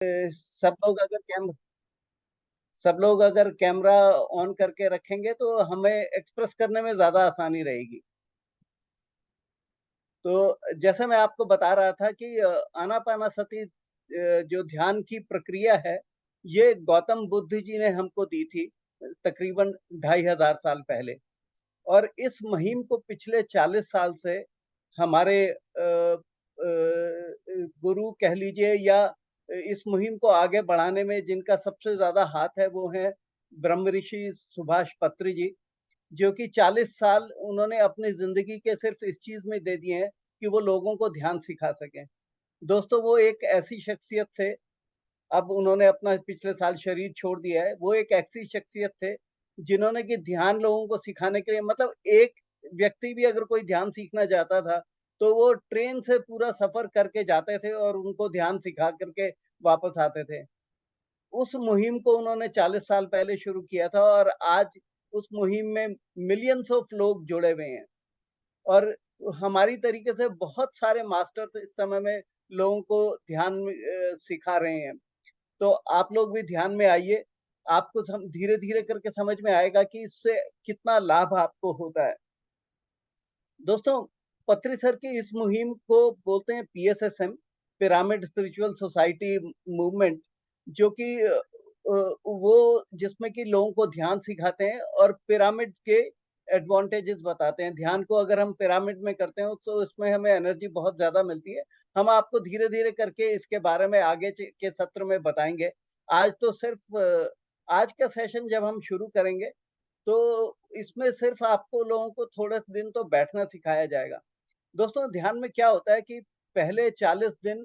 सब लोग अगर कैमरा ऑन करके रखेंगे तो हमें एक्सप्रेस करने में ज़्यादा आसानी रहेगी। तो जैसे मैं आपको बता रहा था कि आनापानासती जो ध्यान की प्रक्रिया है, ये गौतम बुद्ध जी ने हमको दी थी तकरीबन 2500 साल पहले। और इस मुहिम को पिछले 40 साल से हमारे गुरु कह लीजिए या इस मुहिम को आगे बढ़ाने में जिनका सबसे ज़्यादा हाथ है, वो हैं ब्रह्म ऋषि सुभाष पत्री जी, जो कि 40 साल उन्होंने अपनी ज़िंदगी के सिर्फ़ इस चीज़ में दे दिए हैं कि वो लोगों को ध्यान सिखा सकें। दोस्तों, वो एक ऐसी शख्सियत थे, अब उन्होंने अपना पिछले साल शरीर छोड़ दिया है। वो एक ऐसी शख्सियत थे, जिन्होंने कि ध्यान लोगों को सिखाने के लिए मतलब एक व्यक्ति भी अगर कोई ध्यान सीखना चाहता था, तो वो ट्रेन से पूरा सफ़र करके जाते थे और उनको ध्यान सिखा कर के वापस आते थे। उस मुहिम को उन्होंने 40 साल पहले शुरू किया था और आज उस मुहिम में मिलियंस ऑफ लोग जुड़े हुए हैं। और हमारी तरीके से बहुत सारे मास्टर्स इस समय में लोगों को ध्यान सिखा रहे हैं। तो आप लोग भी ध्यान में आइए, आपको सम धीरे-धीरे करके समझ में आएगा कि इससे कितना लाभ आपको होता है। दोस्तों, पत्री सर की इस मुहिम को बोलते हैं PSSM, pyramid spiritual society movement, जो कि वो जिसमें कि लोगों को ध्यान सिखाते हैं और पिरामिड के एडवांटेजेस बताते हैं। ध्यान को अगर हम पिरामिड में करते हो तो इसमें हमें एनर्जी बहुत ज़्यादा मिलती है। हम आपको धीरे-धीरे करके इसके बारे में आगे के सत्र में बताएँगे। आज तो सिर्फ़ आज का सेशन जब हम शुरू करेंगे तो इसमें सिर्फ़ आपको लोगों को थोड़े दिन तो बैठना सिखाया जाएगा। दोस्तों, ध्यान में क्या होता है कि पहले 40 दिन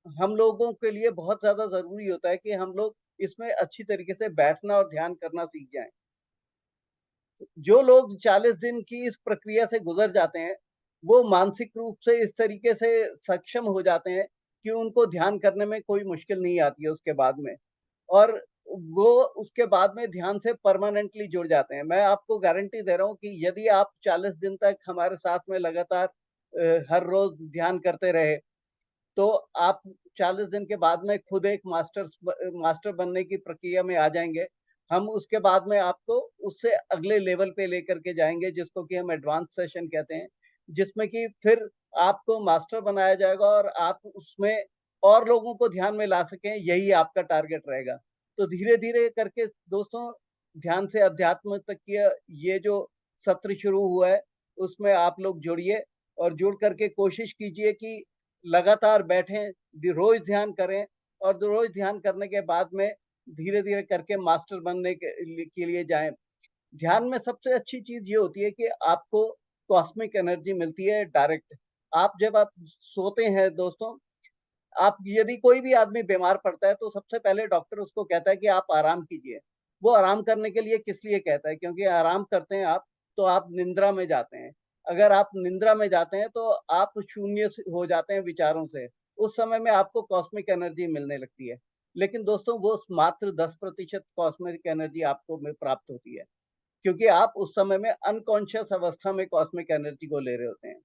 हम लोगों के लिए बहुत ज़्यादा ज़रूरी होता है कि हम लोग इसमें अच्छी तरीके से बैठना और ध्यान करना सीख जाएँ। जो लोग 40 दिन की इस प्रक्रिया से गुज़र जाते हैं, वो मानसिक रूप से इस तरीके से सक्षम हो जाते हैं कि उनको ध्यान करने में कोई मुश्किल नहीं आती है उसके बाद में। और वो उसके बाद में ध्यान से परमानेंटली जुड़ जाते हैं। मैं आपको गारंटी दे रहा हूँ कि यदि आप 40 दिन तक हमारे साथ में लगातार हर रोज़ ध्यान करते रहे, तो आप 40 दिन के बाद में खुद एक मास्टर बनने की प्रक्रिया में आ जाएँगे। हम उसके बाद में आपको उससे अगले लेवल पे लेकर के जाएँगे जिसको कि हम एडवांस सेशन कहते हैं, जिसमें कि फिर आपको मास्टर बनाया जाएगा और आप उसमें और लोगों को ध्यान में ला सकें, यही आपका टारगेट रहेगा। तो धीरे-धीरे करके दोस्तों, ध्यान से अध्यात्म तक की ये जो सत्र शुरू हुआ है, उसमें आप लोग जुड़िए और जुड़ कर के कोशिश कीजिए कि लगातार बैठें, रोज़ ध्यान करें और रोज़ ध्यान करने के बाद में धीरे-धीरे करके मास्टर बनने के लिए जाएँ। ध्यान में सबसे अच्छी चीज़ ये होती है कि आपको कॉस्मिक एनर्जी मिलती है डायरेक्ट। आप सोते हैं दोस्तों, आप यदि कोई भी आदमी बीमार पड़ता है तो सबसे पहले डॉक्टर उसको कहता है कि आप आराम कीजिए। वो आराम करने के लिए किस लिए कहता है? क्योंकि आराम करते हैं आप, तो आप निंद्रा में जाते हैं। अगर आप निंद्रा में जाते हैं तो आप शून्य से हो जाते हैं विचारों से। उस समय में आपको कॉस्मिक एनर्जी मिलने लगती है। लेकिन दोस्तों, वो मात्र 10% कॉस्मिक एनर्जी आपको में प्राप्त होती है। क्योंकि आप उस समय में अनकॉन्शियस अवस्था में कॉस्मिक एनर्जी को ले रहे होते हैं।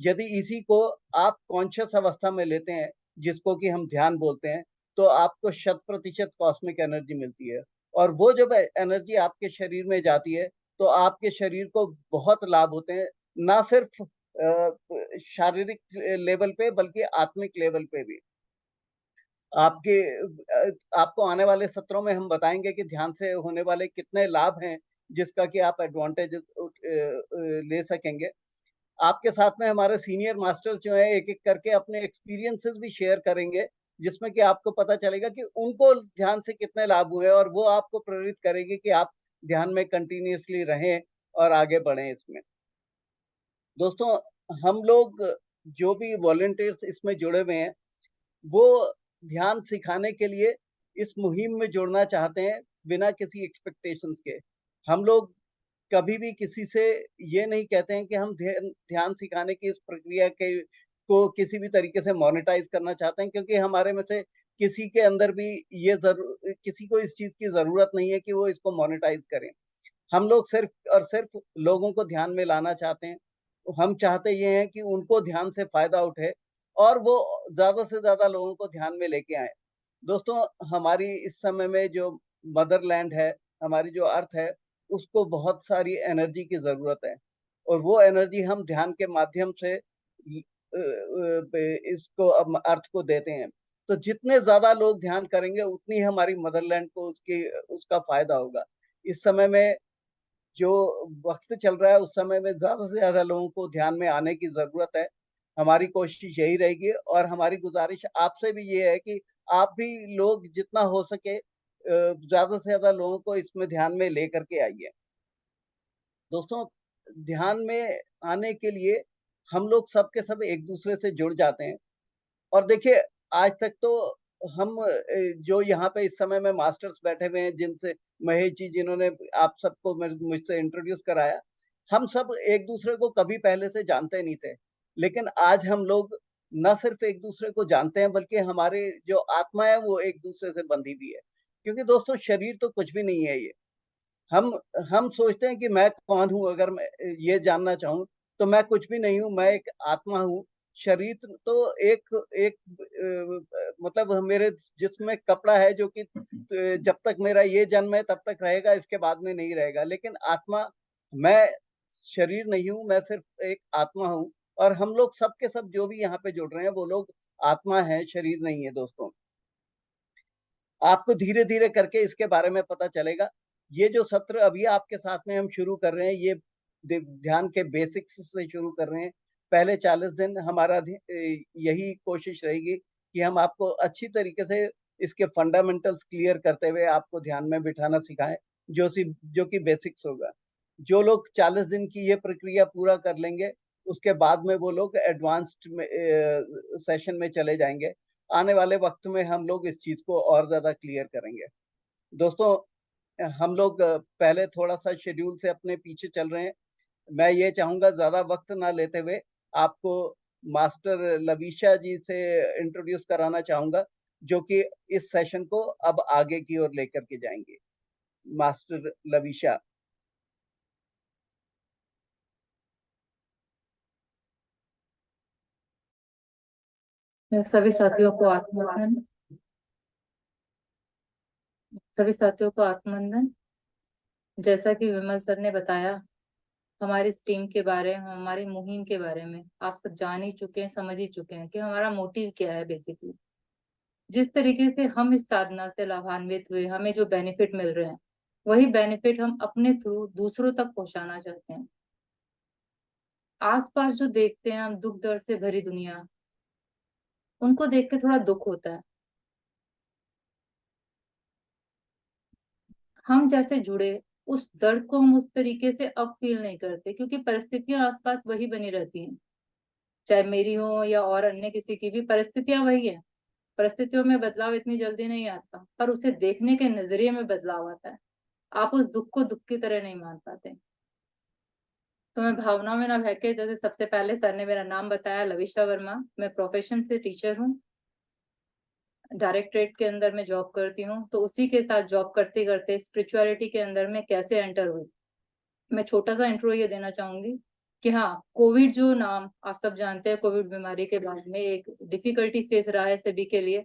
यदि इसी को आप कॉन्शियस अवस्था में लेते हैं, जिसको कि हम ध्यान बोलते हैं, तो आपको शत-प्रतिशत कॉस्मिक एनर्जी मिलती है और वो जब एनर्जी आपके शरीर में जाती है, तो आपके शरीर को बहुत लाभ होते हैं, ना सिर्फ़ शारीरिक लेवल पे बल्कि आत्मिक लेवल पे भी। आपके आपको आने वाले सत्रों में हम बताएँगे कि ध्यान से होने वाले कितने लाभ हैं, जिसका कि आप एडवांटेजेस ले सकेंगे। आपके साथ में हमारे सीनियर मास्टर्स जो हैं एक-एक करके अपने एक्सपीरियंसेस भी शेयर करेंगे, जिसमें कि आपको पता चलेगा कि उनको ध्यान से कितने लाभ हुए और वो आपको प्रेरित करेंगे कि आप ध्यान में कंटीन्यूअसली रहें और आगे बढ़ें इसमें। दोस्तों, हम लोग जो भी वॉलंटियर्स इसमें जुड़े हुए हैं, वो ध्यान सिखाने के लिए इस मुहिम में जुड़ना चाहते हैं, बिना किसी एक्सपेक्टेशंस के। हम लोग कभी भी किसी से ये नहीं कहते हैं कि हम ध्यान सिखाने की इस प्रक्रिया के को किसी भी तरीके से मोनेटाइज़ करना चाहते हैं, क्योंकि हमारे में से किसी के अंदर भी किसी को इस चीज़ की ज़रूरत नहीं है कि वो इसको मोनेटाइज़ करें। हम लोग सिर्फ़ और सिर्फ़ लोगों को ध्यान में लाना चाहते हैं। हम चाहते ये हैं कि उनको ध्यान से फ़ायदा उठे और वो ज़्यादा से ज़्यादा लोगों को ध्यान में लेके आएँ। दोस्तों, हमारी इस समय में जो मदरलैंड है, हमारी जो अर्थ है, उसको बहुत सारी एनर्जी की ज़रूरत है और वो एनर्जी हम ध्यान के माध्यम से इसको अर्थ को देते हैं। तो जितने ज़्यादा लोग ध्यान करेंगे, उतनी हमारी मदरलैंड को उसका फ़ायदा होगा। इस समय में जो वक़्त चल रहा है, उस समय में ज़्यादा से ज़्यादा लोगों को ध्यान में आने की ज़रूरत है। हमारी कोशिश यही रहेगी और हमारी गुज़ारिश आपसे भी ये है कि आप भी लोग जितना हो सके ज़्यादा से ज़्यादा लोगों को इसमें ध्यान में लेकर के आइए। दोस्तों, ध्यान में आने के लिए हम लोग सब के सब एक-दूसरे से जुड़ जाते हैं और देखिए, आज तक तो हम जो यहाँ पे इस समय में मास्टर्स बैठे हुए हैं, जिनसे महेश जी जिन्होंने आप सबको मुझसे इंट्रोड्यूस कराया, हम सब एक-दूसरे को कभी पहले से जानते नहीं थे। लेकिन आज हम लोग ना सिर्फ़ एक-दूसरे को जानते हैं, बल्कि हमारी जो आत्मा है, वो एक-दूसरे से बंधी हुई है। क्योंकि दोस्तों, शरीर तो कुछ भी नहीं है ये। हम हम सोचते हैं कि मैं कौन हूँ अगर मैं ये जानना चाहूँ, तो मैं कुछ भी नहीं हूँ, मैं एक आत्मा हूँ। शरीर तो एक एक मतलब मेरे जिस्म में कपड़ा है जो कि जब तक मेरा ये जन्म है तब तक रहेगा, इसके बाद में नहीं रहेगा। लेकिन आत्मा मैं शरीर नहीं हूँ, मैं सिर्फ़ एक आत्मा हूँ और हम लोग सब के सब जो भी यहाँ पे जुड़ रहे हैं, वो लोग आत्मा हैं, शरीर नहीं है दोस्तों। आपको धीरे-धीरे करके इसके बारे में पता चलेगा। ये जो सत्र अभी आपके साथ में हम शुरू कर रहे हैं, ये ध्यान के बेसिक्स से शुरू कर रहे हैं। पहले 40 दिन हमारा यही कोशिश रहेगी कि हम आपको अच्छी तरीके से इसके फंडामेंटल्स क्लियर करते हुए आपको ध्यान में बिठाना सिखाएँ, जो कि बेसिक्स होगा। जो लोग 40 दिन की ये प्रक्रिया पूरा कर लेंगे, उसके बाद में वो लोग एडवांस्ड में सेशन में चले जाएँगे। आने वाले वक़्त में हम लोग इस चीज़ को और ज़्यादा क्लियर करेंगे। दोस्तों, हम लोग पहले थोड़ा-सा शेड्यूल से अपने पीछे चल रहे हैं। मैं ये चाहूँगा ज़्यादा वक़्त ना लेते हुए आपको मास्टर लवीशा जी से इंट्रोड्यूस कराना चाहूँगा, जो कि इस सेशन को अब आगे की ओर लेकर के जाएँगे। मास्टर लवीशा। सभी साथियों को आत्मवंदन। सभी साथियों को आत्मवंदन। जैसा कि विमल सर ने बताया, हमारी इस टीम के बारे में, हमारी मुहिम के बारे में आप सब जान ही चुके हैं, समझ ही चुके हैं कि हमारा मोटिव क्या है। बेसिकली जिस तरीके से हम इस साधना से लाभान्वित हुए, हमें जो बेनिफिट मिल रहे हैं, वही बेनिफिट हम अपने थ्रू दूसरों तक पहुंचाना चाहते हैं। आसपास जो देखते हैं हम दुख दर्द से भरी दुनिया, उनको देख के थोड़ा दुख होता है। हम जैसे जुड़े, उस दर्द को हम उस तरीके से अब फील नहीं करते, क्योंकि परिस्थितियां आसपास वही बनी रहती हैं। चाहे मेरी हो या और अन्य किसी की भी, परिस्थितियां वही है। परिस्थितियों में बदलाव इतनी जल्दी नहीं आता, पर उसे देखने के नजरिए में बदलाव आता है। आप उस दुख को दुख की तरह नहीं मान पाते। तो मैं भावनाओं में ना बहके, जैसे सबसे पहले सर ने मेरा नाम बताया, लविशा वर्मा। मैं प्रोफेशन से टीचर हूँ, डायरेक्टरेट के अंदर मैं जॉब करती हूँ। तो उसी के साथ जॉब करते करते स्पिरिचुअलिटी के अंदर मैं कैसे एंटर हुई, मैं छोटा सा इंट्रो ये देना चाहूंगी कि हाँ, कोविड जो नाम आप सब जानते हैं, कोविड बीमारी के बाद में एक डिफिकल्टी फेस रहा है सभी के लिए।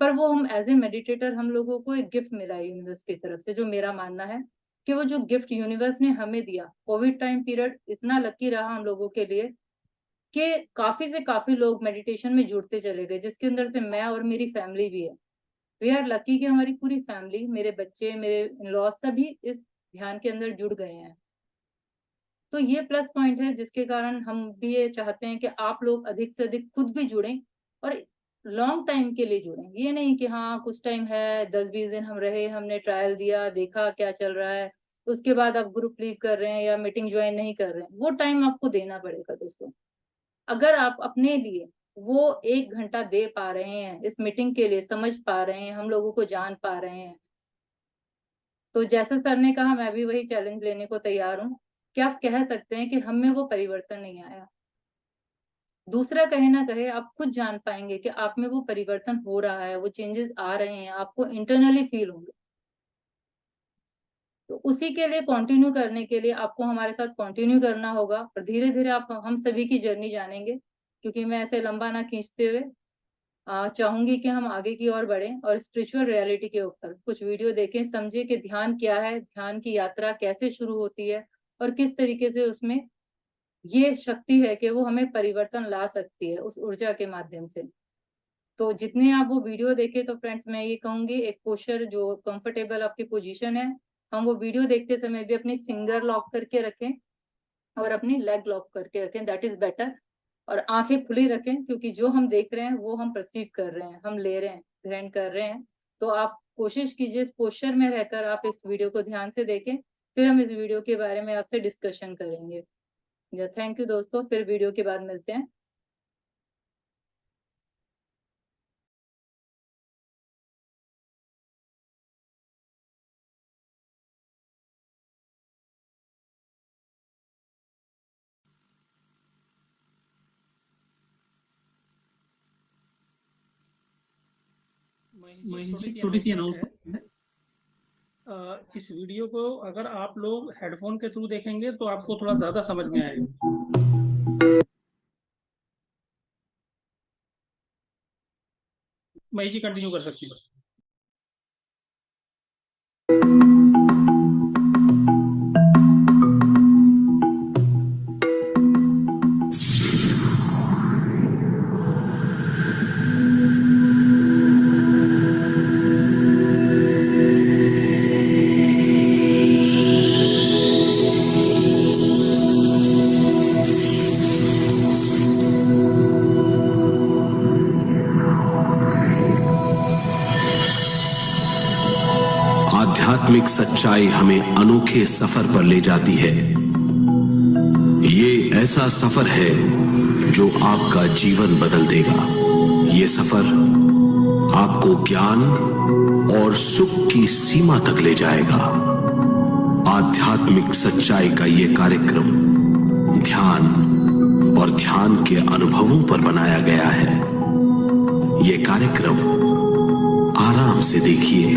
पर वो हम एज ए मेडिटेटर, हम लोगों को एक गिफ्ट मिला है यूनिवर्स की तरफ से, जो मेरा मानना है कि वो जो गिफ्ट यूनिवर्स ने हमें दिया, कोविड टाइम पीरियड इतना लकी रहा हम लोगों के लिए कि काफी से काफी लोग मेडिटेशन में जुड़ते चले गए, जिसके अंदर से मैं और मेरी फैमिली भी है। वी आर लकी कि हमारी पूरी फैमिली, मेरे बच्चे, मेरे इन-लॉ सभी इस ध्यान के अंदर जुड़ गए हैं। तो ये प्लस पॉइंट है, जिसके कारण हम भी ये चाहते हैं कि आप लोग अधिक से अधिक खुद भी जुड़ें और लॉन्ग टाइम के लिए जुड़ें। ये नहीं कि हाँ कुछ टाइम है, 10-20 दिन हम रहे, हमने ट्रायल दिया, देखा क्या चल रहा है, उसके बाद आप ग्रुप लीव कर रहे हैं या मीटिंग ज्वाइन नहीं कर रहे हैं। वो टाइम आपको देना पड़ेगा दोस्तों। अगर आप अपने लिए वो 1 घंटा दे पा रहे हैं, इस मीटिंग के लिए समझ पा रहे हैं, हम लोगों को जान पा रहे हैं, तो जैसा सर ने कहा, मैं भी वही चैलेंज लेने को तैयार हूँ कि आप कह सकते हैं कि हम में वो परिवर्तन नहीं आया। दूसरा कहे ना कहे, आप खुद जान पाएंगे कि आप में वो परिवर्तन हो रहा है, वो चेंजेस आ रहे हैं, आपको इंटरनली फील होंगे। तो उसी के लिए कंटिन्यू करने के लिए आपको हमारे साथ कंटिन्यू करना होगा और धीरे धीरे आप हम सभी की जर्नी जानेंगे, क्योंकि मैं ऐसे लंबा ना खींचते हुए चाहूंगी कि हम आगे की ओर बढ़ें और स्पिरिचुअल रियलिटी के ऊपर कुछ वीडियो देखें, समझे कि ध्यान क्या है, ध्यान की यात्रा कैसे शुरू होती है और किस तरीके से उसमें ये शक्ति है कि वो हमें परिवर्तन ला सकती है उस ऊर्जा के माध्यम से। तो जितने आप वो वीडियो देखें, तो फ्रेंड्स मैं ये कहूंगी, एक पोस्चर जो कंफर्टेबल आपकी पोजीशन है, हम वो वीडियो देखते समय भी अपनी फिंगर लॉक करके रखें और अपनी लेग लॉक करके रखें, दैट इज बेटर। और आंखें खुली रखें, क्योंकि जो हम देख रहे हैं वो हम परसीव कर रहे हैं, हम ले रहे हैं, ग्रहण कर रहे हैं। तो आप कोशिश कीजिए इस पोस्चर में रहकर आप इस वीडियो को ध्यान से देखें, फिर हम इस वीडियो के बारे में आपसे डिस्कशन करेंगे। थैंक यू दोस्तों, फिर वीडियो के बाद मिलते हैं। महेश जी, छोटी सी अनाउंसमेंट है। इस वीडियो को अगर आप लोग हेडफोन के थ्रू देखेंगे तो आपको थोड़ा ज्यादा समझ में आएगा। महेश जी कंटिन्यू कर सकती है। आध्यात्मिक सच्चाई हमें अनोखे सफर पर ले जाती है। ये ऐसा सफर है जो आपका जीवन बदल देगा। ये सफर आपको ज्ञान और सुख की सीमा तक ले जाएगा। आध्यात्मिक सच्चाई का ये कार्यक्रम ध्यान और ध्यान के अनुभवों पर बनाया गया है। ये कार्यक्रम आराम से देखिए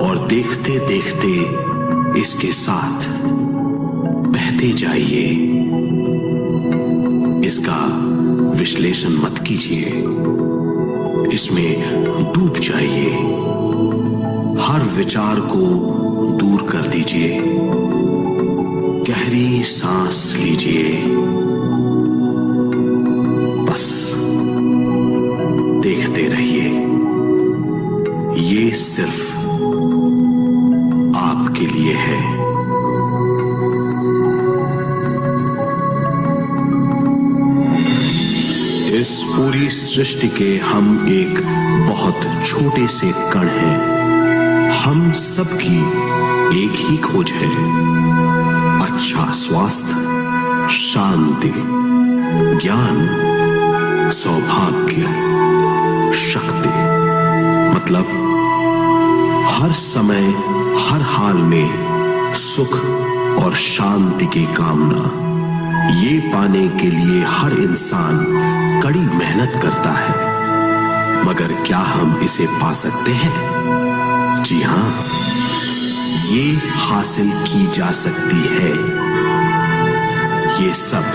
और देखते देखते इसके साथ बहते जाइए। इसका विश्लेषण मत कीजिए, इसमें डूब जाइए। हर विचार को दूर कर दीजिए। गहरी सांस लीजिए। बस देखते रहिए। ये सिर्फ आपके लिए है। इस पूरी सृष्टि के हम एक बहुत छोटे से कण हैं। हम सबकी एक ही खोज है, अच्छा स्वास्थ्य, शांति, ज्ञान, सौभाग्य, शक्ति। मतलब हर समय हर हाल में सुख और शांति की कामना। ये पाने के लिए हर इंसान कड़ी मेहनत करता है, मगर क्या हम इसे पा सकते हैं? जी हां, ये हासिल की जा सकती है। ये सब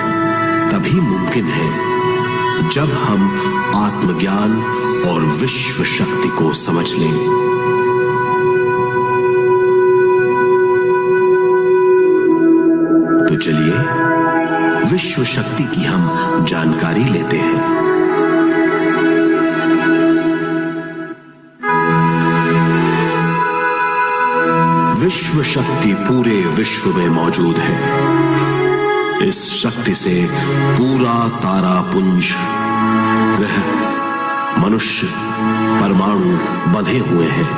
तभी मुमकिन है जब हम आत्मज्ञान और विश्व शक्ति को समझ लें। तो चलिए विश्व शक्ति की हम जानकारी लेते हैं। विश्व शक्ति पूरे विश्व में मौजूद है। इस शक्ति से पूरा तारापुंज, ग्रह, मनुष्य, परमाणु बंधे हुए हैं।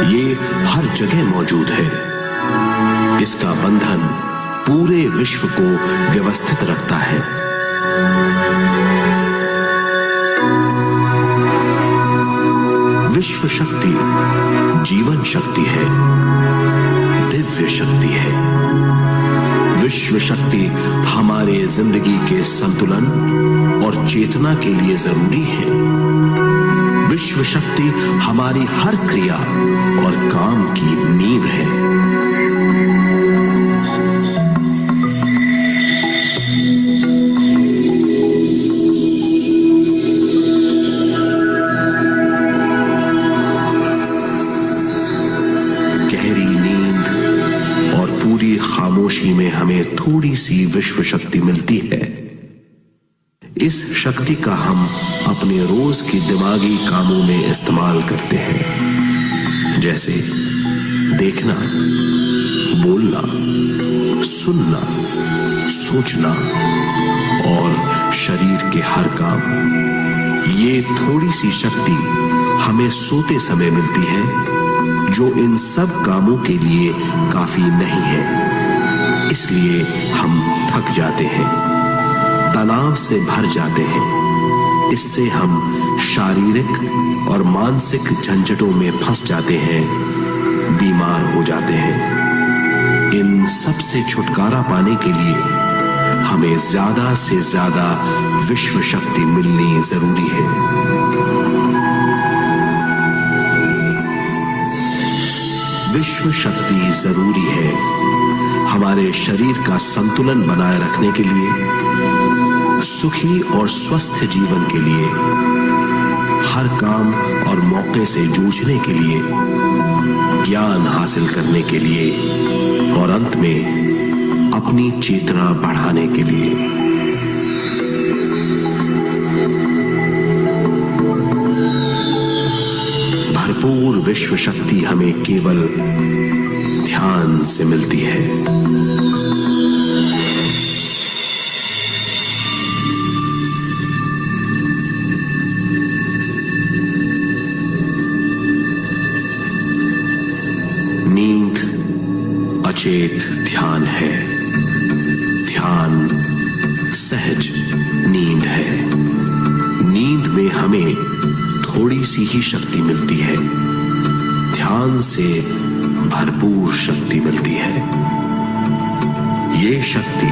ये हर जगह मौजूद है। इसका बंधन पूरे विश्व को व्यवस्थित रखता है। विश्व शक्ति जीवन शक्ति है, दिव्य शक्ति है। विश्व शक्ति हमारे जिंदगी के संतुलन और चेतना के लिए जरूरी है। विश्व शक्ति हमारी हर क्रिया और काम की नींव है। हमें थोड़ी सी विश्व शक्ति मिलती है। इस शक्ति का हम अपने रोज की दिमागी कामों में इस्तेमाल करते हैं, जैसे देखना, बोलना, सुनना, सोचना और शरीर के हर काम। ये थोड़ी सी शक्ति हमें सोते समय मिलती है, जो इन सब कामों के लिए काफी नहीं है। इसलिए हम थक जाते हैं, तनाव से भर जाते हैं। इससे हम शारीरिक और मानसिक झंझटों में फंस जाते हैं, बीमार हो जाते हैं। इन सब से छुटकारा पाने के लिए हमें ज्यादा से ज्यादा विश्व शक्ति मिलनी जरूरी है। विश्व शक्ति जरूरी है हमारे शरीर का संतुलन बनाए रखने के लिए, सुखी और स्वस्थ जीवन के लिए, हर काम और मौके से जूझने के लिए, ज्ञान हासिल करने के लिए और अंत में अपनी चेतना बढ़ाने के लिए। भरपूर विश्व शक्ति हमें केवल ध्यान से मिलती है। नींद अचेत ध्यान है, ध्यान सहज नींद है। नींद में हमें थोड़ी सी ही शक्ति मिलती है, ध्यान से भरपूर शक्ति मिलती है। ये शक्ति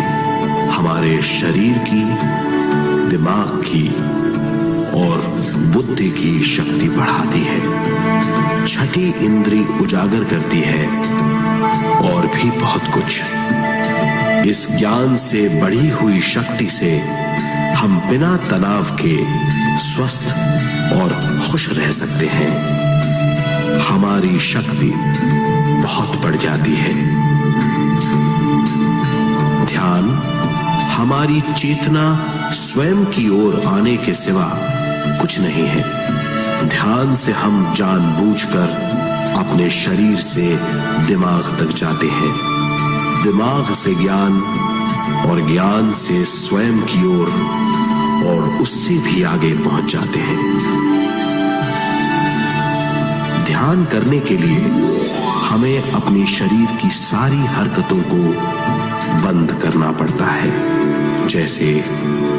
हमारे शरीर की, दिमाग की और बुद्धि की शक्ति बढ़ाती है, छठी इंद्री उजागर करती है और भी बहुत कुछ। इस ज्ञान से बढ़ी हुई शक्ति से हम बिना तनाव के स्वस्थ और खुश रह सकते हैं। हमारी शक्ति बहुत बढ़ जाती है। ध्यान हमारी चेतना स्वयं की ओर आने के सिवा कुछ नहीं है। ध्यान से हम जानबूझकर अपने शरीर से दिमाग तक जाते हैं, दिमाग से ज्ञान और ज्ञान से स्वयं की ओर और उससे भी आगे पहुंच जाते हैं। ध्यान करने के लिए हमें अपनी शरीर की सारी हरकतों को बंद करना पड़ता है, जैसे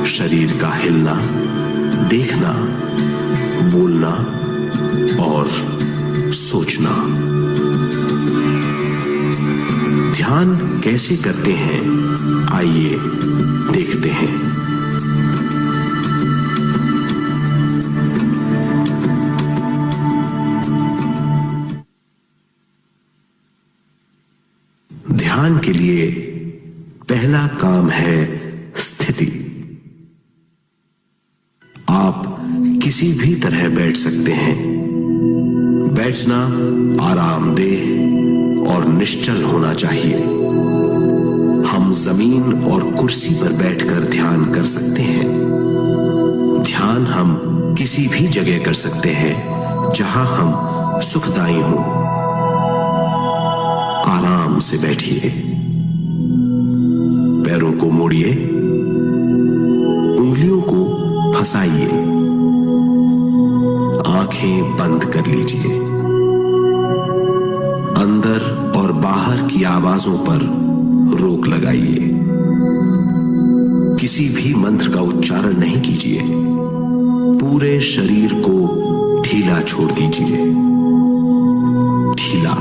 शरीर का हिलना, देखना, बोलना और सोचना। ध्यान कैसे करते हैं, आइए देखते हैं। ध्यान के लिए पहला काम है स्थिति। आप किसी भी तरह बैठ सकते हैं। बैठना आरामदेह और निश्चल होना चाहिए। हम जमीन और कुर्सी पर बैठकर ध्यान कर सकते हैं। ध्यान हम किसी भी जगह कर सकते हैं जहां हम सुखदायी हों। आराम से बैठिए, पैरों को मोड़िए, उंगलियों को फंसाइए, आंखें बंद कर लीजिए। अंदर और बाहर की आवाजों पर रोक लगाइए। किसी भी मंत्र का उच्चारण नहीं कीजिए। पूरे शरीर को ढीला छोड़ दीजिए। ढीला,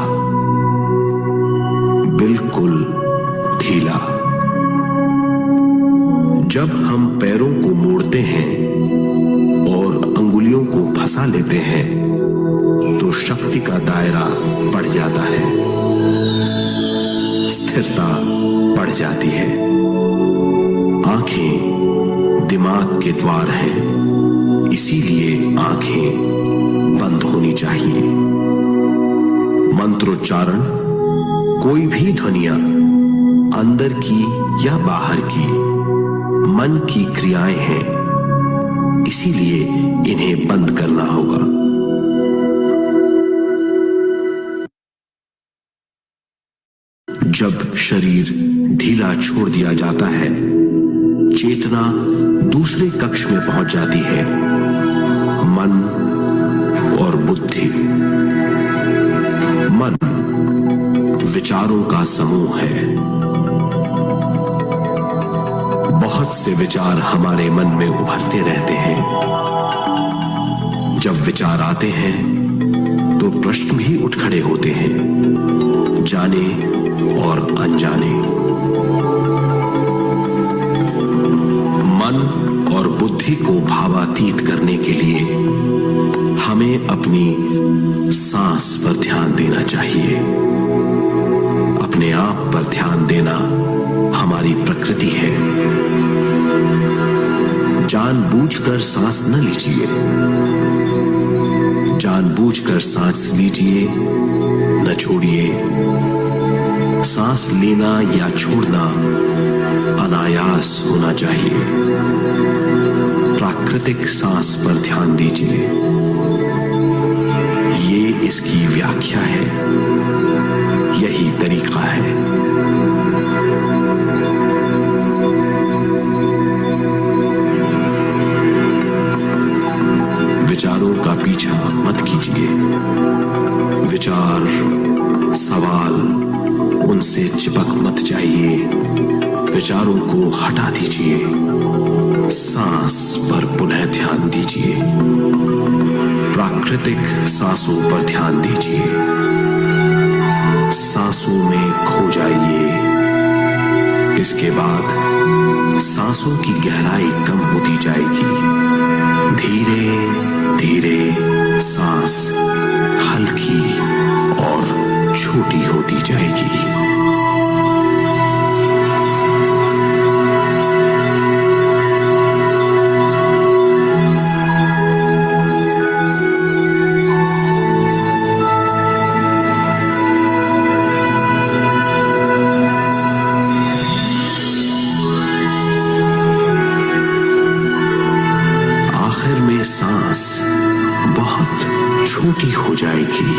बिल्कुल ढीला। जब हम पैरों को मोड़ते हैं और अंगुलियों को फंसा लेते हैं तो शक्ति का दायरा बढ़ जाता है, स्थिरता बढ़ जाती है। आंखें दिमाग के द्वार हैं, इसीलिए आंखें बंद होनी चाहिए। मंत्रोच्चारण, कोई भी ध्वनियां अंदर की या बाहर की मन की क्रियाएं हैं, इसीलिए इन्हें बंद करना होगा। जब शरीर ढीला छोड़ दिया जाता है, चेतना दूसरे कक्ष में पहुंच जाती है। मन और बुद्धि। मन विचारों का समूह है। बहुत से विचार हमारे मन में उभरते रहते हैं। जब विचार आते हैं तो प्रश्न भी उठ खड़े होते हैं, जाने और अनजाने। मन और बुद्धि को भावातीत करने के लिए हमें अपनी सांस पर ध्यान देना चाहिए। अपने आप पर ध्यान देना हमारी प्रकृति है। जानबूझकर सांस न लीजिए। जानबूझकर सांस लीजिए, न छोड़िए। सांस लेना या छोड़ना अनायास होना चाहिए। प्राकृतिक सांस पर ध्यान दीजिए। ये इसकी व्याख्या है, यही तरीका है। विचारों का पीछा मत कीजिए। विचार, सवाल, उनसे चिपक मत जाइए। विचारों को हटा दीजिए। सांस पर पुनः ध्यान दीजिए। प्राकृतिक सांसों पर ध्यान दीजिए। सांसों में खो जाइए। इसके बाद सांसों की गहराई कम होती जाएगी। धीरे धीरे सांस हल्की और छोटी होती जाएगी। आखिर में सांस बहुत छोटी हो जाएगी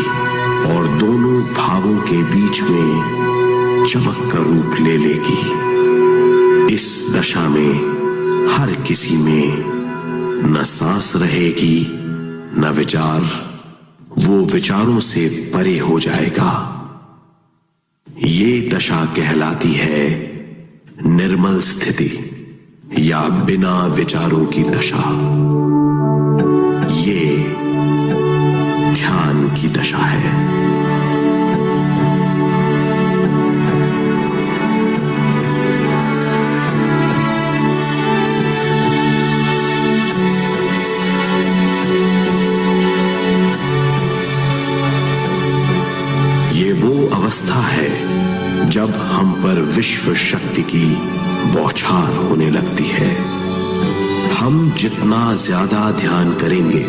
और दोनों भावों के बीच में चमक का रूप ले लेगी। इस दशा में हर किसी में न सांस रहेगी न विचार। वो विचारों से परे हो जाएगा। ये दशा कहलाती है निर्मल स्थिति या बिना विचारों की दशा। ये ध्यान की दशा है। ये वो अवस्था है जब हम पर विश्व शक्ति की बौछार होने लगती है। हम जितना ज्यादा ध्यान करेंगे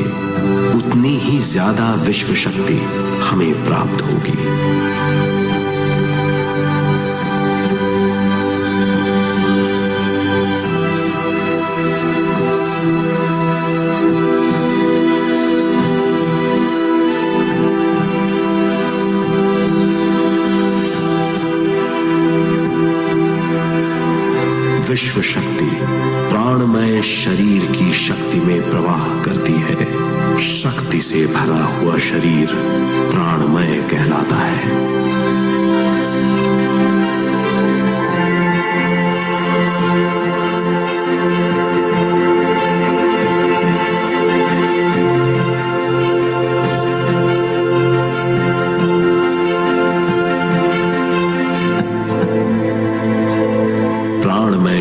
उतनी ही ज्यादा विश्व शक्ति हमें प्राप्त होगी। विश्व शक्ति प्राणमय शरीर की शक्ति में प्रवाह करती है। शक्ति से भरा हुआ शरीर प्राणमय कहलाता है।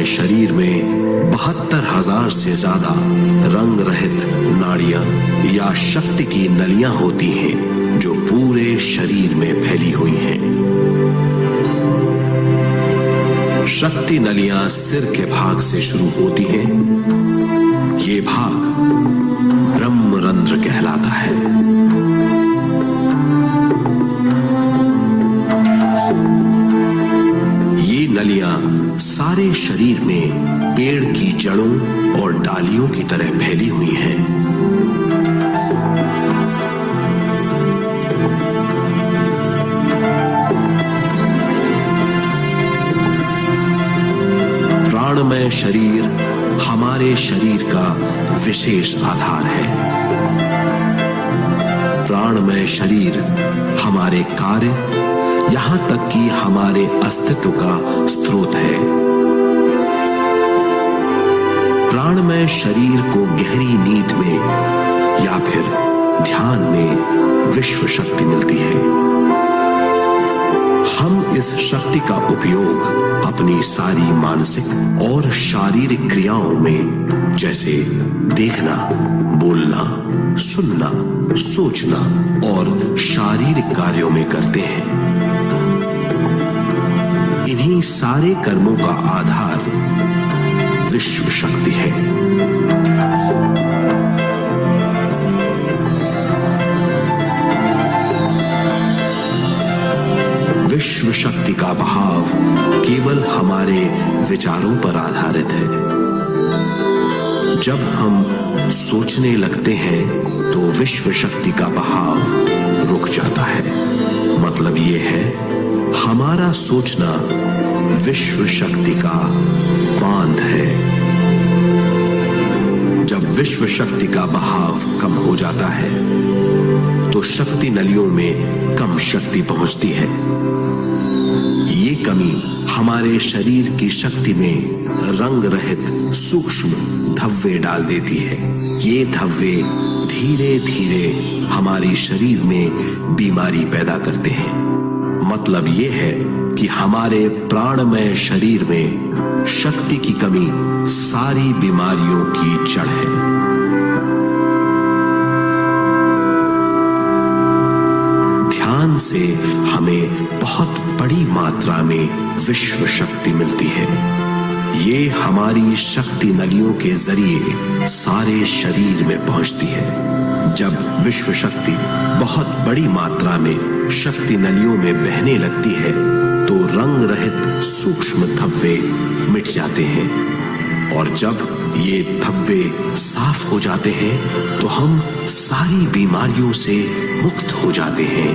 शरीर में 72,000 से ज्यादा रंग रहित नाड़ियां या शक्ति की नलियां होती हैं जो पूरे शरीर में फैली हुई हैं। शक्ति नलियां सिर के भाग से शुरू होती हैं। ये भाग ब्रह्मरंध्र कहलाता है। ये नलियां चिंगारियों की तरह फैली हुई हैं। प्राणमय शरीर हमारे शरीर का विशेष आधार है। प्राणमय शरीर हमारे कार्य, यहां तक कि हमारे अस्तित्व का स्रोत है। प्राणमय शरीर को गहरी नींद में या फिर ध्यान में विश्व शक्ति मिलती है। हम इस शक्ति का उपयोग अपनी सारी मानसिक और शारीरिक क्रियाओं में, जैसे देखना, बोलना, सुनना, सोचना और शारीरिक कार्यों में करते हैं। इन्हीं सारे कर्मों का आधार विश्व शक्ति है। विश्व शक्ति का बहाव केवल हमारे विचारों पर आधारित है। जब हम सोचने लगते हैं तो विश्व शक्ति का बहाव रुक जाता है। मतलब ये है, हमारा सोचना विश्व शक्ति का बांध है। जब विश्व शक्ति का बहाव कम हो जाता है तो शक्ति नलियों में कम शक्ति पहुंचती है। ये कमी हमारे शरीर की शक्ति में रंग रहित सूक्ष्म धब्बे डाल देती है। ये धब्बे धीरे धीरे हमारी शरीर में बीमारी पैदा करते हैं। मतलब ये है कि हमारे प्राणमय शरीर में शक्ति की कमी सारी बीमारियों की जड़ है। ध्यान से हमें बहुत बड़ी मात्रा में विश्व शक्ति मिलती है। ये हमारी शक्ति नलियों के जरिए सारे शरीर में पहुंचती है। जब विश्व शक्ति बहुत बड़ी मात्रा में शक्ति नलियों में बहने लगती है तो रंग रहित सूक्ष्म धब्बे मिट जाते हैं। और जब ये धब्बे साफ हो जाते हैं तो हम सारी बीमारियों से मुक्त हो जाते हैं।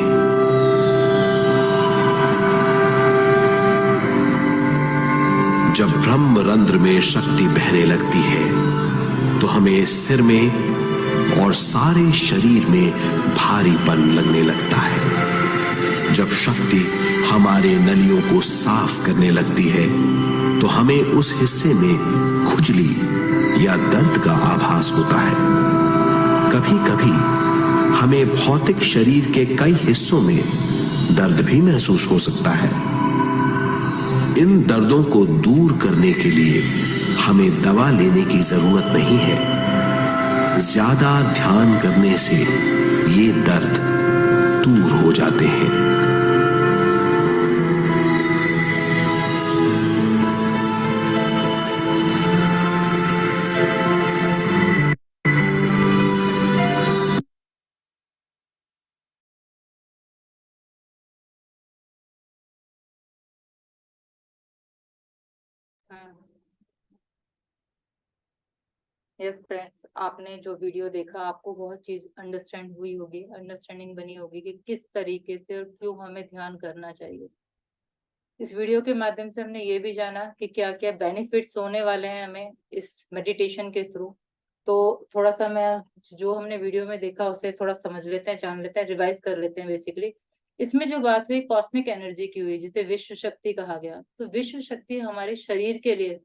जब ब्रह्म रंध्र में शक्ति बहने लगती है तो हमें सिर में और सारे शरीर में भारीपन लगने लगता है। जब शक्ति हमारे नलियों को साफ करने लगती है तो हमें उस हिस्से में खुजली या दर्द का आभास होता है। कभी कभी हमें भौतिक शरीर के कई हिस्सों में दर्द भी महसूस हो सकता है। इन दर्दों को दूर करने के लिए हमें दवा लेने की जरूरत नहीं है। ज्यादा ध्यान करने से ये दर्द दूर हो जाते हैं। यस फ्रेंड्स, आपने जो वीडियो देखा आपको बहुत चीज अंडरस्टैंड हुई होगी, अंडरस्टैंडिंग बनी होगी कि किस तरीके से और क्यों हमें ध्यान करना चाहिए। इस वीडियो के माध्यम से हमने ये भी जाना कि क्या क्या बेनिफिट्स होने वाले हैं हमें इस मेडिटेशन के थ्रू। तो थोड़ा सा मैं जो हमने वीडियो में देखा उसे थोड़ा समझ लेते हैं, जान लेते हैं, रिवाइज कर लेते हैं। बेसिकली इसमें जो बात हुई कॉस्मिक एनर्जी की हुई, जिसे विश्व शक्ति कहा गया। तो विश्व शक्ति हमारे शरीर के लिए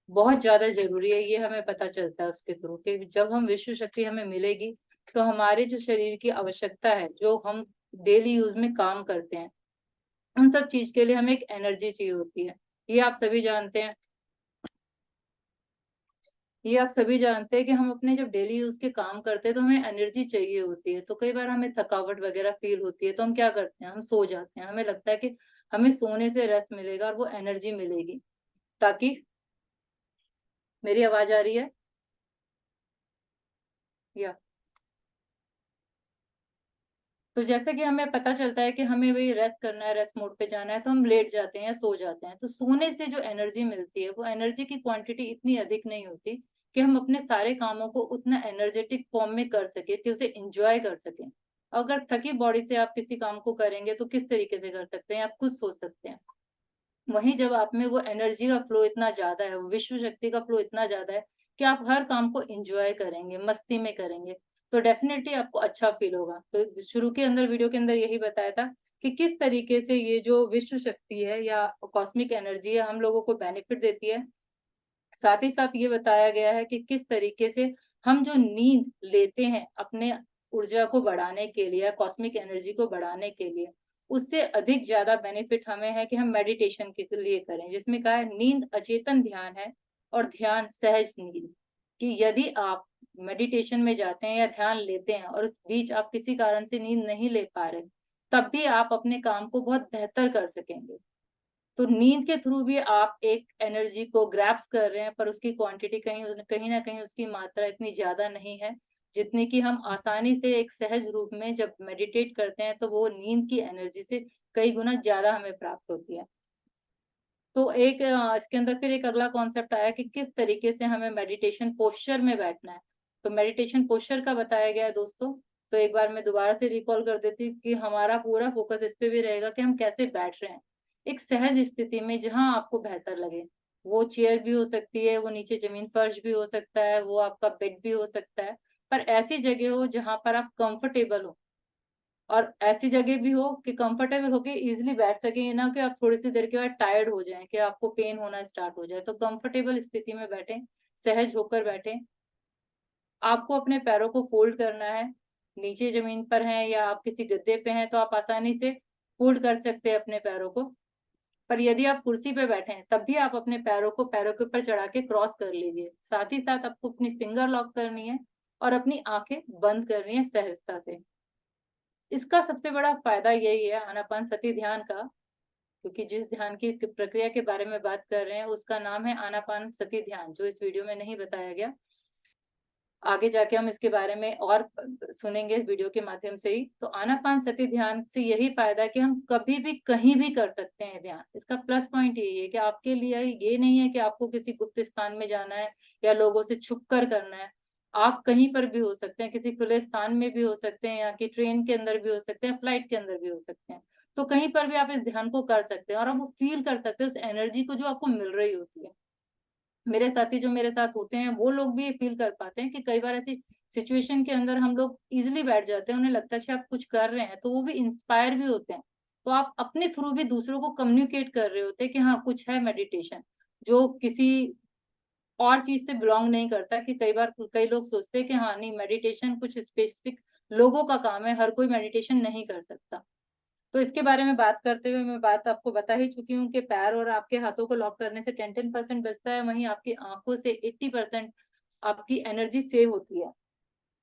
बहुत ज्यादा जरूरी है। ये हमें पता चलता है उसके थ्रू कि जब हम विश्व शक्ति हमें मिलेगी तो हमारे जो शरीर की आवश्यकता है, जो हम डेली यूज में काम करते हैं, उन सब चीज के लिए हमें एक एनर्जी चाहिए होती है। ये आप सभी जानते हैं। ये आप सभी जानते हैं कि हम अपने जब डेली यूज के काम करते हैं तो हमें एनर्जी चाहिए होती है। तो कई बार हमें थकावट वगैरह फील होती है तो हम क्या करते हैं, हम सो जाते हैं। हमें लगता है कि हमें सोने से रेस्ट मिलेगा और वो एनर्जी मिलेगी। ताकि मेरी आवाज आ रही है या? तो जैसे कि हमें पता चलता है कि हमें वही रेस्ट करना है, रेस्ट मोड पे जाना है, तो हम लेट जाते हैं या सो जाते हैं। तो सोने से जो एनर्जी मिलती है वो एनर्जी की क्वांटिटी इतनी अधिक नहीं होती कि हम अपने सारे कामों को उतना एनर्जेटिक फॉर्म में कर सके कि उसे एंजॉय कर सकें। अगर थकी बॉडी से आप किसी काम को करेंगे तो किस तरीके से कर सकते हैं, आप खुद सोच सकते हैं। वहीं जब आप में वो एनर्जी का फ्लो इतना ज़्यादा है, विश्व शक्ति का फ्लो इतना ज़्यादा है कि आप हर काम को एन्जॉय करेंगे, मस्ती में करेंगे, तो डेफ़िनेटली आपको अच्छा फ़ील होगा। तो शुरू के अंदर वीडियो के अंदर यही बताया था कि किस तरीके से ये जो विश्व शक्ति है या कॉस्मिक एनर्जी है, हम लोगों को बेनिफिट देती है। साथ ही साथ ये बताया गया है कि किस तरीके से हम जो नींद लेते हैं अपने ऊर्जा को बढ़ाने के लिए, कॉस्मिक एनर्जी को बढ़ाने के लिए, उससे अधिक ज़्यादा बेनिफिट हमें है कि हम मेडिटेशन के लिए करें, जिसमें कहा है नींद अचेतन ध्यान है और ध्यान सहज नींद। कि यदि आप मेडिटेशन में जाते हैं या ध्यान लेते हैं और उस बीच आप किसी कारण से नींद नहीं ले पा रहे, तब भी आप अपने काम को बहुत बेहतर कर सकेंगे। तो नींद के थ्रू भी आप एक एनर्जी को ग्रैब्स कर रहे हैं, पर उसकी क्वांटिटी कहीं न कहीं उसकी मात्रा इतनी ज़्यादा नहीं है, जितनी कि हम आसानी से एक सहज रूप में जब मेडिटेट करते हैं, तो वो नींद की एनर्जी से कई गुना ज़्यादा हमें प्राप्त होती है। तो एक इसके अंदर फिर एक अगला कॉन्सेप्ट आया कि किस तरीके से हमें मेडिटेशन पोस्चर में बैठना है। तो मेडिटेशन पोस्चर का बताया गया है दोस्तों। तो एक बार मैं दोबारा से रिकॉल कर देती हूँ कि हमारा पूरा फोकस इस पे भी रहेगा कि हम कैसे बैठ रहे हैं। एक सहज स्थिति में जहाँ आपको बेहतर लगे। वो चेयर भी हो सकती है, वो नीचे ज़मीन फर्श भी हो सकता है, वो आपका बेड भी हो सकता है। पर ऐसी जगह हो जहाँ पर आप कंफर्टेबल हो। और ऐसी जगह भी हो कि कंफर्टेबल होके इजीली बैठ सकें, ये ना कि आप थोड़ी-सी देर के बाद टायर्ड हो जाएँ, कि आपको पेन होना स्टार्ट हो जाए। तो कंफर्टेबल स्थिति में बैठें, सहज होकर बैठें। आपको अपने पैरों को फ़ोल्ड करना है। नीचे ज़मीन पर हैं या आप किसी गद्दे पे हैं, तो आप आसानी से फ़ोल्ड कर सकते हैं अपने पैरों को। पर यदि आप कुर्सी पे बैठे हैं, तब भी आप अपने पैरों को पैरों के ऊपर चढ़ा के क्रॉस कर लीजिए। साथ ही साथ आपको अपनी फिंगर लॉक करनी है और अपनी आँखें बंद करनी है सहजता से। इसका सबसे बड़ा फ़ायदा यही है आनापानसति ध्यान का, क्योंकि जिस ध्यान की प्रक्रिया के बारे में बात कर रहे हैं, उसका नाम है आनापानसति ध्यान, जो इस वीडियो में नहीं बताया गया। आगे जाके हम इसके बारे में और सुनेंगे इस वीडियो के माध्यम से ही। तो आनापानसति ध्यान से यही फ़ायदा है कि हम कभी भी, कहीं भी कर सकते हैं ध्यान। इसका प्लस पॉइंट यही है कि आपके लिए ये नहीं है कि आपको किसी गुप्त स्थान में जाना है या लोगों से छुप कर करना है। आप कहीं पर भी हो सकते हैं, किसी खुले स्थान में भी हो सकते हैं, यहाँ की ट्रेन के अंदर भी हो सकते हैं, फ्लाइट के अंदर भी हो सकते हैं। तो कहीं पर भी आप इस ध्यान को कर सकते हैं और आप वो फ़ील कर सकते हैं उस एनर्जी को जो आपको मिल रही होती है। मेरे साथी जो मेरे साथ होते हैं, वो लोग भी ये फ़ील कर पाते हैं कि कई बार ऐसी सिचुएशन के अंदर हम लोग ईज़िली बैठ जाते हैं, उन्हें लगता है कि आप कुछ कर रहे हैं, तो वो भी इंस्पायर भी होते हैं। तो आप अपने थ्रू भी दूसरों को कम्युनिकेट कर रहे होते हैं कि हाँ, कुछ है मेडिटेशन, जो किसी और चीज़ से बिलॉन्ग नहीं करता। कि कई बार कई लोग सोचते हैं कि हाँ, नहीं, मेडिटेशन कुछ स्पेसिफिक लोगों का काम है, हर कोई मेडिटेशन नहीं कर सकता। तो इसके बारे में बात करते हुए मैं बात आपको बता ही चुकी हूँ कि पैर और आपके हाथों को लॉक करने से 10% बचता है, वहीं आपकी आँखों से 80% आपकी एनर्जी सेव होती है।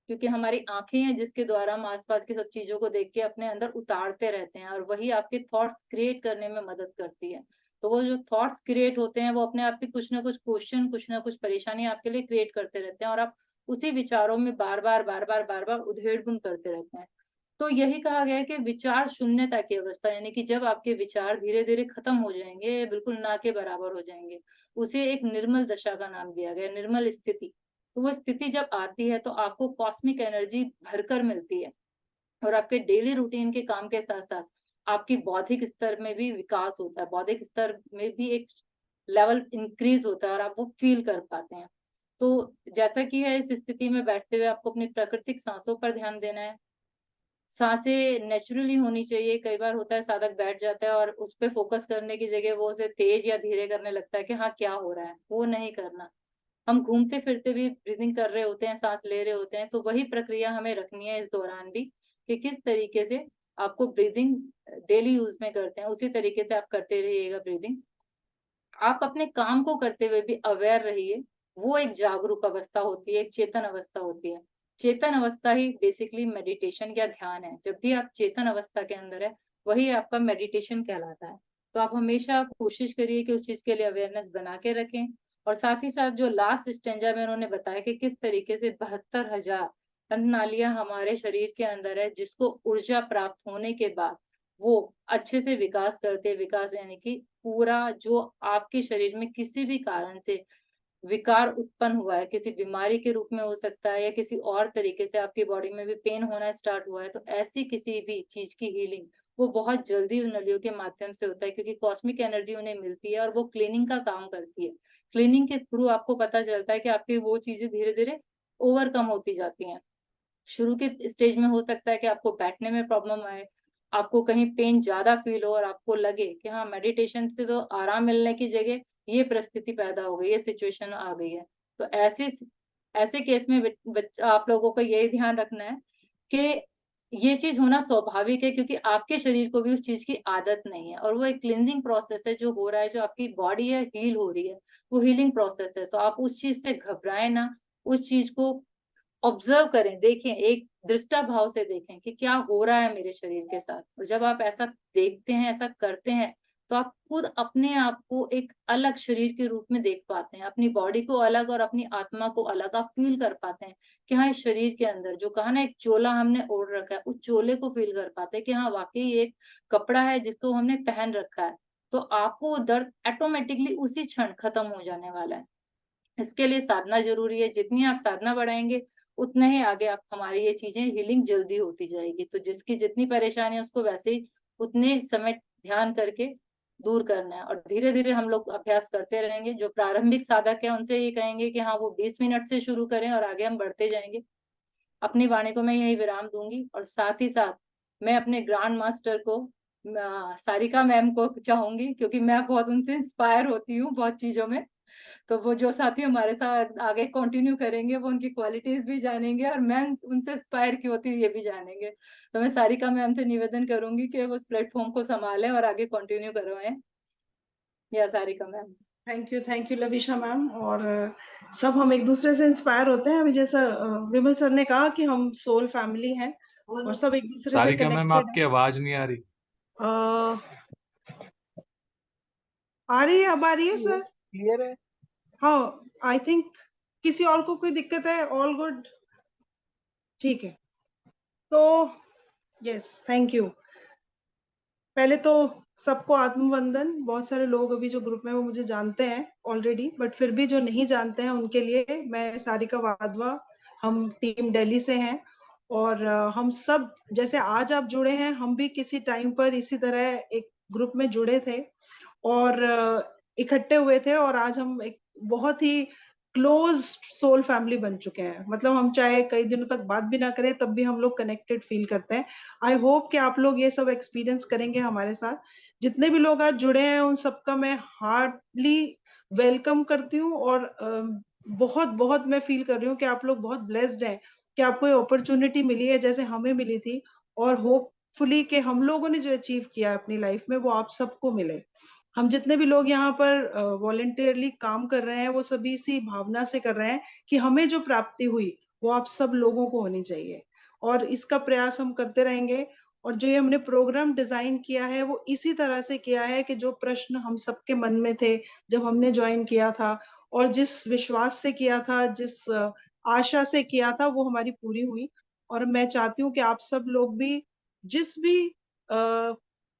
क्योंकि हमारी आँखें हैं जिसके द्वारा हम आस-पास की सब चीज़ों को देख के अपने अंदर उतारते रहते हैं और वही आपके थॉट्स क्रिएट करने में मदद करती है। तो वो जो थॉट्स क्रिएट होते हैं, वो अपने आप ही कुछ न कुछ क्वेश्चन, कुछ न कुछ परेशानी आपके लिए क्रिएट करते रहते हैं और आप उसी विचारों में बार-बार, बार-बार, बार-बार उधेड़-बुन करते रहते हैं। तो यही कहा गया है कि विचार शून्यता की अवस्था, यानी कि जब आपके विचार धीरे-धीरे खत्म हो जाएँगे, बिल्कुल ना के बराबर हो जाएँगे, उसे एक निर्मल दशा का नाम दिया गया है, निर्मल स्थिति। तो वो स्थिति जब आती है तो आपको कॉस्मिक एनर्जी भरकर मिलती है और आपके डेली रूटीन के काम के साथ-साथ आपकी बौद्धिक स्तर में भी विकास होता है, बौद्धिक स्तर में भी एक लेवल इंक्रीज़ होता है और आप वो फ़ील कर पाते हैं। तो जैसा कि है, इस स्थिति में बैठते हुए आपको अपनी प्राकृतिक साँसों पर ध्यान देना है। साँसें नेचुरली होनी चाहिए। कई बार होता है साधक बैठ जाता है और उस पे फ़ोकस करने की जगह वो उसे तेज़ या धीरे करने लगता है कि हाँ, क्या हो रहा है? वो नहीं करना। हम घूमते-फिरते भी ब्रीदिंग कर रहे होते हैं, साँस ले रहे होते हैं, तो वही प्रक्रिया हमें रखनी है इस दौरान भी कि किस तरीके से आपको ब्रीदिंग डेली यूज़ में करते हैं, उसी तरीके से आप करते रहिएगा ब्रीदिंग। आप अपने काम को करते हुए भी अवेयर रहिए, वो एक जागरूक अवस्था होती है, एक चेतन अवस्था होती है। चेतन अवस्था ही बेसिकली मेडिटेशन या ध्यान है। जब भी आप चेतन अवस्था के अंदर है, वही आपका मेडिटेशन कहलाता है। तो आप हमेशा कोशिश करिए कि उस चीज़ के लिए अवेयरनेस बना के रखें और साथ ही साथ जो लास्ट स्टेंजा में उन्होंने बताया कि किस तरीके से 72,000 अन्ननालियाँ हमारे शरीर के अंदर है, जिसको ऊर्जा प्राप्त होने के बाद वो अच्छे से विकास करते, विकास यानी कि पूरा जो आपके शरीर में किसी भी कारण से विकार उत्पन्न हुआ है, किसी बीमारी के रूप में हो सकता है या किसी और तरीके से आपकी बॉडी में भी पेन होना स्टार्ट हुआ है, तो ऐसी किसी भी चीज की हीलिंग वो बहुत जल्दी उन नलियों के माध्यम से होता है, क्योंकि कॉस्मिक एनर्जी उन्हें मिलती है और वो क्लीनिंग का काम करती है। क्लीनिंग के थ्रू आपको पता चलता है कि आपकी वो चीजें धीरे धीरे ओवरकम होती जाती हैं। शुरू के स्टेज में हो सकता है कि आपको बैठने में प्रॉब्लम आए, आपको कहीं पेन ज्यादा फील हो और आपको लगे कि हाँ, मेडिटेशन से तो आराम मिलने की जगह ये परिस्थिति पैदा हो गई, ये सिचुएशन आ गई है। तो ऐसे ऐसे केस में आप लोगों को यही ध्यान रखना है कि ये चीज होना स्वाभाविक है, क्योंकि आपके शरीर को भी उस चीज की आदत नहीं है, और वो एक क्लींजिंग प्रोसेस है जो हो रहा है, जो आपकी बॉडी है हील हो रही है, वो हीलिंग प्रोसेस है। तो आप उस चीज से घबराएं ना, उस चीज को ऑब्जर्व करें, देखें, एक दृष्टा भाव से देखें कि क्या हो रहा है मेरे शरीर के साथ। और जब आप ऐसा देखते हैं, ऐसा करते हैं, तो आप खुद अपने आप को एक अलग शरीर के रूप में देख पाते हैं, अपनी बॉडी को अलग और अपनी आत्मा को अलग आप फील कर पाते हैं कि हाँ, इस शरीर के अंदर जो कहा ना एक चोला हमने ओढ़ रखा है, उस चोले को फील कर पाते हैं कि हाँ, वाकई ये एक कपड़ा है जिसको हमने पहन रखा है। तो आपको वो दर्द ऑटोमेटिकली उसी क्षण खत्म हो जाने वाला है। इसके लिए साधना जरूरी है, जितनी आप साधना बढ़ाएंगे उतने ही आगे आप हमारी ये चीजें हीलिंग जल्दी होती जाएगी। तो जिसकी जितनी परेशानी है उसको वैसे ही उतने समय ध्यान करके दूर करना है, और धीरे धीरे हम लोग अभ्यास करते रहेंगे। जो प्रारंभिक साधक है उनसे ये कहेंगे कि हाँ, वो 20 मिनट से शुरू करें और आगे हम बढ़ते जाएंगे। अपनी वाणी को मैं यही विराम दूंगी, और साथ ही साथ मैं अपने ग्रैंड मास्टर को सारिका मैम को चाहूंगी, क्योंकि मैं बहुत उनसे इंस्पायर होती हूँ बहुत चीजों में। तो वो जो साथी हमारे साथ आगे कंटिन्यू करेंगे वो उनकी क्वालिटीज भी जानेंगे, और मैं उनसे इंस्पायर क्यों होती हूँ ये भी जानेंगे। तो मैं सारिका मैम से निवेदन करूंगी कि वो उस प्लेटफॉर्म को संभालें और आगे कंटिन्यू करवाएं। या Sarika ma'am. Thank you Lavisha ma'am. और सब हम एक दूसरे से इंस्पायर होते हैं। अभी जैसा विमल सर ने कहा कि हम सोल फैमिली हैं और सब एक दूसरे से सारिका मैम, कनेक्टेड आपकी आवाज नहीं आ रही। आ रही है, अब आ रही है सर? क्लियर है? हाँ, आई थिंक किसी और को कोई दिक्कत है? ऑल गुड, ठीक है। तो यस, थैंक यू। पहले तो सबको आत्मवंदन। बहुत सारे लोग अभी जो ग्रुप में वो मुझे जानते हैं ऑलरेडी, बट फिर भी जो नहीं जानते हैं उनके लिए मैं सारिका वाधवा, हम टीम दिल्ली से हैं। और हम सब जैसे आज आप जुड़े हैं, हम भी किसी टाइम पर इसी तरह एक ग्रुप में जुड़े थे और इकट्ठे हुए थे, और आज हम एक बहुत ही क्लोज सोल फैमिली बन चुके हैं। मतलब हम चाहे कई दिनों तक बात भी ना करें तब भी हम लोग कनेक्टेड फील करते हैं। आई होप कि आप लोग ये सब एक्सपीरियंस करेंगे हमारे साथ। जितने भी लोग आज जुड़े हैं उन सबका मैं हार्टली वेलकम करती हूँ, और बहुत बहुत मैं फील कर रही हूँ कि आप लोग बहुत ब्लेस्ड हैं कि आपको ये अपॉर्चुनिटी मिली है जैसे हमें मिली थी, और होपफुली कि हम लोगों ने जो अचीव किया अपनी लाइफ में वो आप सबको मिले। हम जितने भी लोग यहाँ पर वॉलेंटियरली काम कर रहे हैं वो सभी इसी भावना से कर रहे हैं कि हमें जो प्राप्ति हुई वो आप सब लोगों को होनी चाहिए, और इसका प्रयास हम करते रहेंगे। और जो ये हमने प्रोग्राम डिजाइन किया है वो इसी तरह से किया है कि जो प्रश्न हम सबके मन में थे जब हमने ज्वाइन किया था, और जिस विश्वास से किया था, जिस आशा से किया था, वो हमारी पूरी हुई। और मैं चाहती हूँ कि आप सब लोग भी जिस भी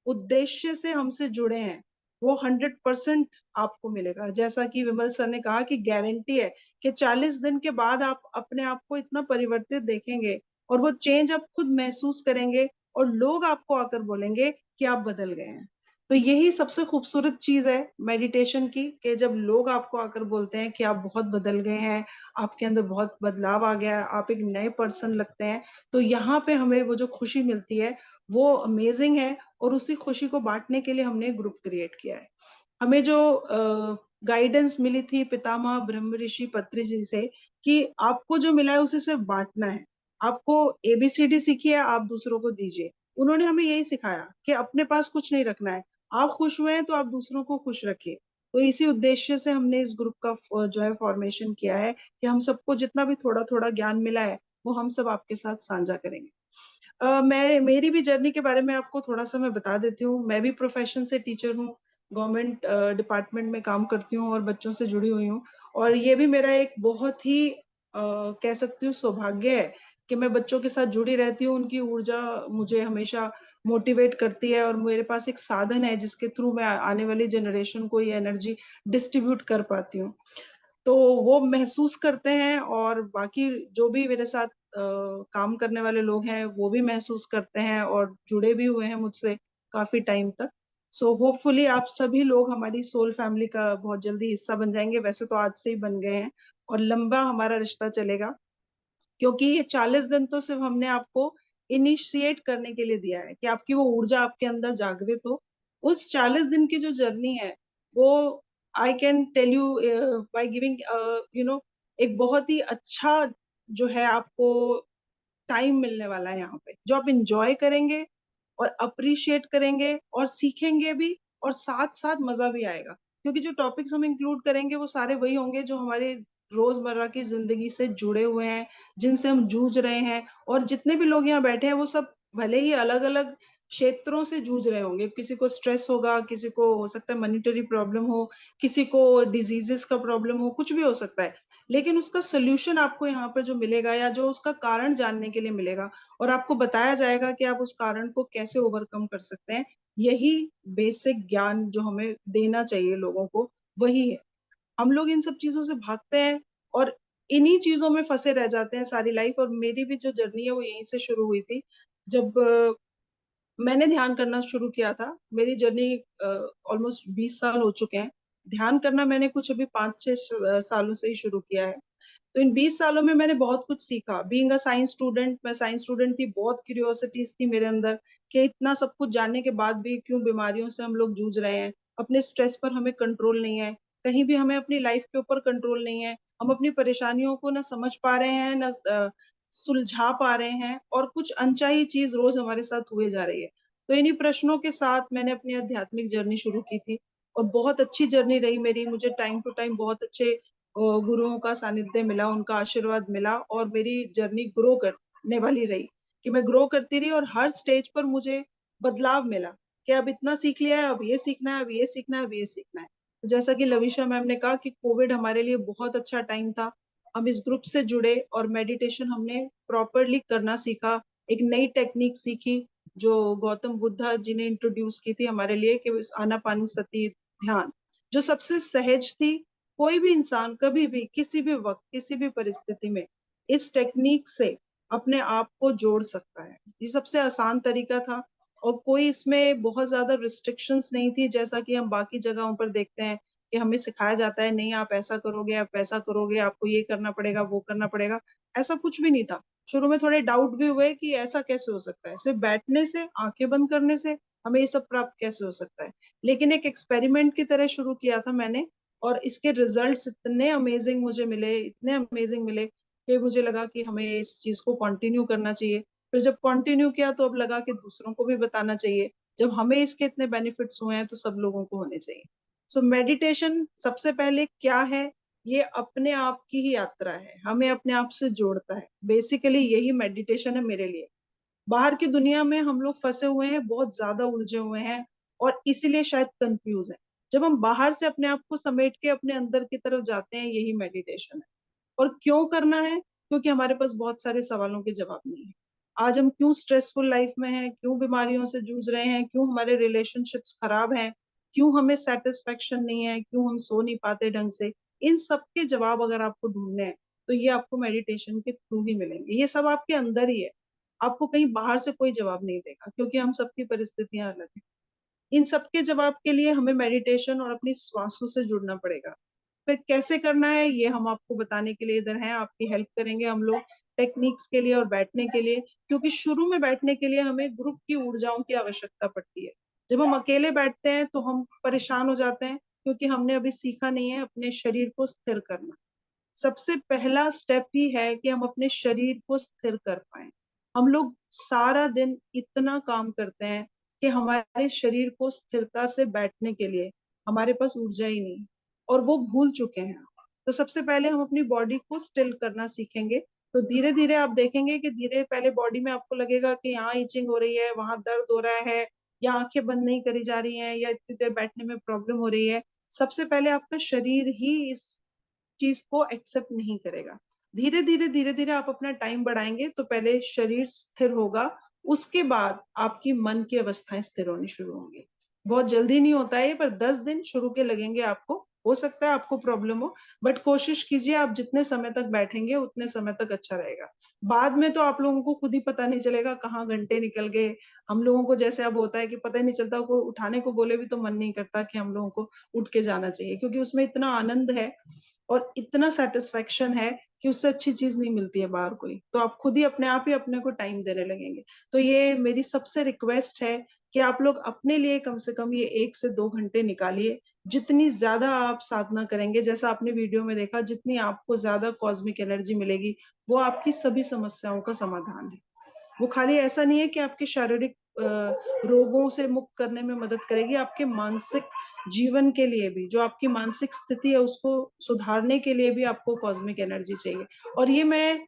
उद्देश्य से हमसे जुड़े हैं वो 100% आपको मिलेगा। जैसा कि विमल सर ने कहा कि गारंटी है कि 40 दिन के बाद आप अपने आप को इतना परिवर्तित देखेंगे और वो चेंज आप खुद महसूस करेंगे, और लोग आपको आकर बोलेंगे कि आप बदल गए हैं। तो यही सबसे खूबसूरत चीज है मेडिटेशन की, कि जब लोग आपको आकर बोलते हैं कि आप बहुत बदल गए हैं, आपके अंदर बहुत बदलाव आ गया है, आप एक नए पर्सन लगते हैं, तो यहाँ पे हमें वो जो खुशी मिलती है वो अमेजिंग है। और उसी खुशी को बांटने के लिए हमने ग्रुप क्रिएट किया है। हमें जो गाइडेंस मिली थी पितामह ब्रह्म ऋषि पत्री जी से कि आपको जो मिला है उसे सिर्फ बांटना है, आपको एबीसीडी सीखी है, आप दूसरों को दीजिए। उन्होंने हमें यही सिखाया कि अपने पास कुछ नहीं रखना है, आप खुश हुए हैं तो आप दूसरों को खुश रखिए। तो इसी उद्देश्य से हमने इस ग्रुप का जो है फॉर्मेशन किया है कि हम सबको जितना भी थोड़ा थोड़ा ज्ञान मिला है वो हम सब आपके साथ साझा करेंगे। मैं मेरी भी जर्नी के बारे में आपको थोड़ा सा मैं बता देती हूँ। मैं भी प्रोफेशन से टीचर हूँ, गवर्नमेंट डिपार्टमेंट में काम करती हूँ और बच्चों से जुड़ी हुई हूँ। और ये भी मेरा एक बहुत ही कह सकती हूँ सौभाग्य है कि मैं बच्चों के साथ जुड़ी रहती हूँ। उनकी ऊर्जा मुझे हमेशा मोटिवेट करती है, और मेरे पास एक साधन है जिसके थ्रू मैं आने वाली जनरेशन को ये एनर्जी डिस्ट्रीब्यूट कर पाती हूँ। तो वो महसूस करते हैं और बाकी जो भी मेरे साथ काम करने वाले लोग हैं वो भी महसूस करते हैं और जुड़े भी हुए हैं मुझसे काफी टाइम तक। सो होपफुली आप सभी लोग हमारी सोल फैमिली का बहुत जल्दी हिस्सा बन जाएंगे। वैसे तो आज से ही बन गए हैं और लंबा हमारा रिश्ता चलेगा, क्योंकि ये 40 दिन तो सिर्फ हमने आपको इनिशिएट करने के लिए दिया है कि आपकी वो ऊर्जा आपके अंदर जागृत हो। उस 40 दिन की जो जर्नी है वो I can tell you by giving एक बहुत ही अच्छा जो है आपको टाइम मिलने वाला है यहाँ पे, जो आप इंजॉय करेंगे और अप्रिशिएट करेंगे और सीखेंगे भी और साथ साथ मजा भी आएगा। क्योंकि जो टॉपिक्स हम इंक्लूड करेंगे वो सारे वही होंगे जो हमारे रोजमर्रा की जिंदगी से जुड़े हुए हैं, जिनसे हम जूझ रहे हैं। और जितने भी लोग यहाँ बैठे हैं वो सब भले ही अलग अलग क्षेत्रों से जूझ रहे होंगे। किसी को स्ट्रेस होगा, किसी को हो सकता है मॉनिटरी प्रॉब्लम हो, किसी को डिजीजेस का प्रॉब्लम हो, कुछ भी हो सकता है। लेकिन उसका सोल्यूशन आपको यहाँ पर जो मिलेगा या जो उसका कारण जानने के लिए मिलेगा और आपको बताया जाएगा कि आप उस कारण को कैसे ओवरकम कर सकते हैं, यही बेसिक ज्ञान जो हमें देना चाहिए लोगों को, वही है। हम लोग इन सब चीजों से भागते हैं और इन्हीं चीजों में फंसे रह जाते हैं सारी लाइफ। और मेरी भी जो जर्नी है वो यहीं से शुरू हुई थी। जब मैंने ध्यान करना शुरू किया था, मेरी जर्नी ऑलमोस्ट 20 साल हो चुके हैं। ध्यान करना मैंने कुछ अभी 5-6 सालों से ही शुरू किया है। तो इन 20 सालों में मैंने बहुत कुछ सीखा। बीइंग अ साइंस स्टूडेंट, मैं साइंस स्टूडेंट थी, बहुत क्यूरियोसिटीज थी मेरे अंदर कि इतना सब कुछ जानने के बाद भी क्यों बीमारियों से हम लोग जूझ रहे हैं, अपने स्ट्रेस पर हमें कंट्रोल नहीं है, कहीं भी हमें अपनी लाइफ के ऊपर कंट्रोल नहीं है, हम अपनी परेशानियों को ना समझ पा रहे हैं ना सुलझा पा रहे हैं, और कुछ अनचाही चीज रोज हमारे साथ हुए जा रही है। तो इन्हीं प्रश्नों के साथ मैंने अपनी आध्यात्मिक जर्नी शुरू की थी और बहुत अच्छी जर्नी रही मेरी। मुझे टाइम टू टाइम बहुत अच्छे गुरुओं का सानिध्य मिला, उनका आशीर्वाद मिला और मेरी जर्नी ग्रो करने वाली रही कि मैं ग्रो करती रही और हर स्टेज पर मुझे बदलाव मिला कि अब इतना सीख लिया है, अब ये सीखना है, अब ये सीखना है, अब ये सीखना है। जैसा कि लविशा मैम ने कहा कि कोविड हमारे लिए बहुत अच्छा टाइम था। हम इस ग्रुप से जुड़े और मेडिटेशन हमने प्रॉपरली करना सीखा, एक नई टेक्निक सीखी जो गौतम बुद्धा जी ने इंट्रोड्यूस की थी हमारे लिए, कि आनापानी सती ध्यान, जो सबसे सहज थी। कोई भी इंसान कभी भी किसी भी वक्त किसी भी परिस्थिति में इस टेक्निक से अपने आप को जोड़ सकता है। ये सबसे आसान तरीका था और कोई इसमें बहुत ज्यादा रिस्ट्रिक्शंस नहीं थी, जैसा कि हम बाकी जगहों पर देखते हैं कि हमें सिखाया जाता है नहीं आप ऐसा करोगे, आप ऐसा करोगे, आपको ये करना पड़ेगा, वो करना पड़ेगा। ऐसा कुछ भी नहीं था। शुरू में थोड़े डाउट भी हुए कि ऐसा कैसे हो सकता है, सिर्फ बैठने से, आंखें बंद करने से हमें ये सब प्राप्त कैसे हो सकता है। लेकिन एक एक्सपेरिमेंट की तरह शुरू किया था मैंने और इसके रिजल्ट्स इतने अमेजिंग मुझे मिले, इतने अमेजिंग मिले कि मुझे लगा कि हमें इस चीज को कंटिन्यू करना चाहिए। फिर जब कंटिन्यू किया तो अब लगा कि दूसरों को भी बताना चाहिए। जब हमें इसके इतने बेनिफिट्स हुए हैं तो सब लोगों को होने चाहिए। सो मेडिटेशन सबसे पहले क्या है, ये अपने आप की ही यात्रा है, हमें अपने आप से जोड़ता है। बेसिकली यही मेडिटेशन है मेरे लिए। बाहर की दुनिया में हम लोग फंसे हुए हैं, बहुत ज्यादा उलझे हुए हैं और इसीलिए शायद कंफ्यूज है। जब हम बाहर से अपने आप को समेट के अपने अंदर की तरफ जाते हैं, यही मेडिटेशन है। और क्यों करना है? क्योंकि हमारे पास बहुत सारे सवालों के जवाब नहीं है। आज हम क्यों स्ट्रेसफुल लाइफ में हैं, क्यों बीमारियों से जूझ रहे हैं, क्यों हमारे रिलेशनशिप्स खराब हैं, क्यों हमें सेटिस्फेक्शन नहीं है, क्यों हम सो नहीं पाते ढंग से, इन सब के जवाब अगर आपको ढूंढने हैं तो ये आपको मेडिटेशन के थ्रू ही मिलेंगे। ये सब आपके अंदर ही है, आपको कहीं बाहर से कोई जवाब नहीं देगा, क्योंकि हम सबकी परिस्थितियां अलग हैं। इन सब के जवाब के लिए हमें मेडिटेशन और अपनी श्वासों से जुड़ना पड़ेगा। फिर कैसे करना है ये हम आपको बताने के लिए इधर हैं, आपकी हेल्प करेंगे हम लोग टेक्निक्स के लिए और बैठने के लिए। क्योंकि शुरू में बैठने के लिए हमें ग्रुप की ऊर्जाओं की आवश्यकता पड़ती है। जब हम अकेले बैठते हैं तो हम परेशान हो जाते हैं, क्योंकि हमने अभी सीखा नहीं है अपने शरीर को स्थिर करना। सबसे पहला स्टेप ही है कि हम अपने शरीर को स्थिर कर पाए। हम लोग सारा दिन इतना काम करते हैं कि हमारे शरीर को स्थिरता से बैठने के लिए हमारे पास ऊर्जा ही नहीं, और वो भूल चुके हैं। तो सबसे पहले हम अपनी बॉडी को स्टिल करना सीखेंगे। तो धीरे धीरे आप देखेंगे कि धीरे पहले बॉडी में आपको लगेगा कि यहाँ इचिंग हो रही है, वहां दर्द हो रहा है, या आंखें बंद नहीं करी जा रही हैं, या इतनी देर बैठने में प्रॉब्लम हो रही है। सबसे पहले आपका शरीर ही इस चीज को एक्सेप्ट नहीं करेगा। धीरे धीरे आप अपना टाइम बढ़ाएंगे तो पहले शरीर स्थिर होगा, उसके बाद आपकी मन की अवस्थाएं स्थिर होनी शुरू होंगी। बहुत जल्दी नहीं होता है, पर 10 दिन शुरू के लगेंगे आपको, हो सकता है आपको प्रॉब्लम हो, बट कोशिश कीजिए आप जितने समय तक बैठेंगे उतने समय तक अच्छा रहेगा। बाद में तो आप लोगों को खुद ही पता नहीं चलेगा कहाँ घंटे निकल गए। हम लोगों को जैसे अब होता है कि पता ही नहीं चलता, कोई उठाने को बोले भी तो मन नहीं करता कि हम लोगों को उठ के जाना चाहिए, क्योंकि उसमें इतना आनंद है और इतना सेटिस्फेक्शन है कि उससे अच्छी चीज नहीं मिलती है बाहर कोई। तो आप खुद ही अपने को टाइम देने लगेंगे। तो ये मेरी सबसे रिक्वेस्ट है कि आप लोग अपने लिए कम से कम ये 1 से 2 घंटे निकालिए। जितनी ज्यादा आप साधना करेंगे, जैसा आपने वीडियो में देखा, जितनी आपको ज्यादा कॉस्मिक एनर्जी मिलेगी, वो आपकी सभी समस्याओं का समाधान है। वो खाली ऐसा नहीं है कि आपके शारीरिक रोगों से मुक्त करने में मदद करेगी, आपके मानसिक जीवन के लिए भी, जो आपकी मानसिक स्थिति है उसको सुधारने के लिए भी आपको कॉस्मिक एनर्जी चाहिए। और ये मैं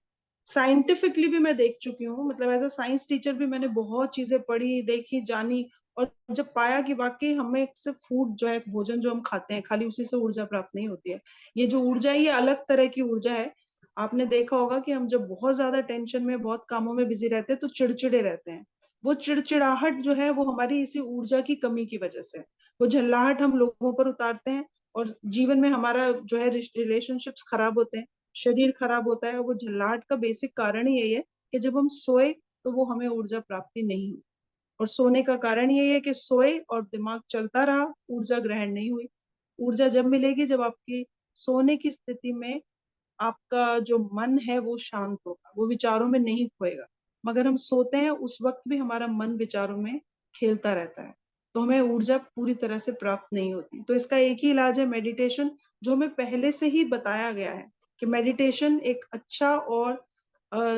साइंटिफिकली भी मैं देख चुकी हूँ, मतलब एज अ साइंस टीचर भी मैंने बहुत चीजें पढ़ी, देखी, जानी, और जब पाया कि वाकई हमें सिर्फ फूड जो है, भोजन जो हम खाते हैं, खाली उसी से ऊर्जा प्राप्त नहीं होती है। ये जो ऊर्जा है, ये अलग तरह की ऊर्जा है। आपने देखा होगा कि हम जब बहुत ज्यादा टेंशन में, बहुत कामों में बिजी रहते हैं तो चिड़चिड़े रहते हैं। वो चिड़चिड़ाहट जो है वो हमारी इसी ऊर्जा की कमी की वजह से, वो झल्लाहट हम लोगों पर उतारते हैं और जीवन में हमारा जो है रिलेशनशिप्स खराब होते हैं, शरीर खराब होता है। वो झल्लाहट का बेसिक कारण ही यही है कि जब हम सोए तो वो हमें ऊर्जा प्राप्ति नहीं हुई, और सोने का कारण यही है कि सोए और दिमाग चलता रहा, ऊर्जा ग्रहण नहीं हुई। ऊर्जा जब मिलेगी जब आपकी सोने की स्थिति में आपका जो मन है वो शांत होगा, वो विचारों में नहीं खोएगा। मगर हम सोते हैं उस वक्त भी हमारा मन विचारों में खेलता रहता है, तो हमें ऊर्जा पूरी तरह से प्राप्त नहीं होती। तो इसका एक ही इलाज है मेडिटेशन, जो हमें पहले से ही बताया गया है कि मेडिटेशन एक अच्छा और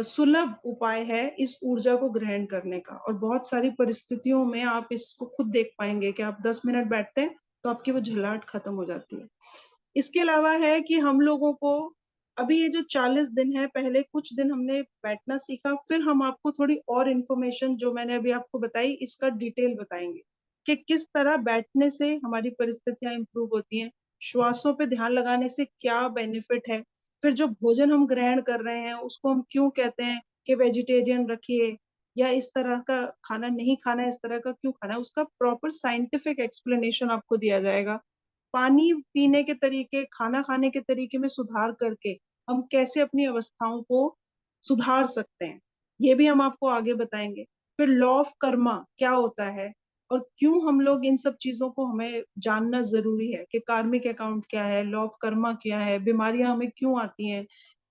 सुलभ उपाय है इस ऊर्जा को ग्रहण करने का। और बहुत सारी परिस्थितियों में आप इसको खुद देख पाएंगे कि आप 10 मिनट बैठते हैं तो आपकी वो झल्लाहट खत्म हो जाती है। इसके अलावा है कि हम लोगों को अभी ये जो 40 दिन है, पहले कुछ दिन हमने बैठना सीखा, फिर हम आपको थोड़ी और इन्फॉर्मेशन जो मैंने अभी आपको बताई इसका डिटेल बताएंगे कि किस तरह बैठने से हमारी परिस्थितियां इंप्रूव होती हैं, श्वासों पे ध्यान लगाने से क्या बेनिफिट है, फिर जो भोजन हम ग्रहण कर रहे हैं उसको हम क्यों कहते हैं कि वेजिटेरियन रखिए, या इस तरह का खाना नहीं खाना है, इस तरह का क्यों खाना है, उसका प्रॉपर साइंटिफिक एक्सप्लेनेशन आपको दिया जाएगा। पानी पीने के तरीके, खाना खाने के तरीके में सुधार करके हम कैसे अपनी अवस्थाओं को सुधार सकते हैं, ये भी हम आपको आगे बताएंगे। फिर लॉ ऑफ कर्मा क्या होता है और क्यों हम लोग इन सब चीजों को हमें जानना जरूरी है कि कार्मिक अकाउंट क्या है, लॉ ऑफ कर्मा क्या है, बीमारियां हमें क्यों आती हैं,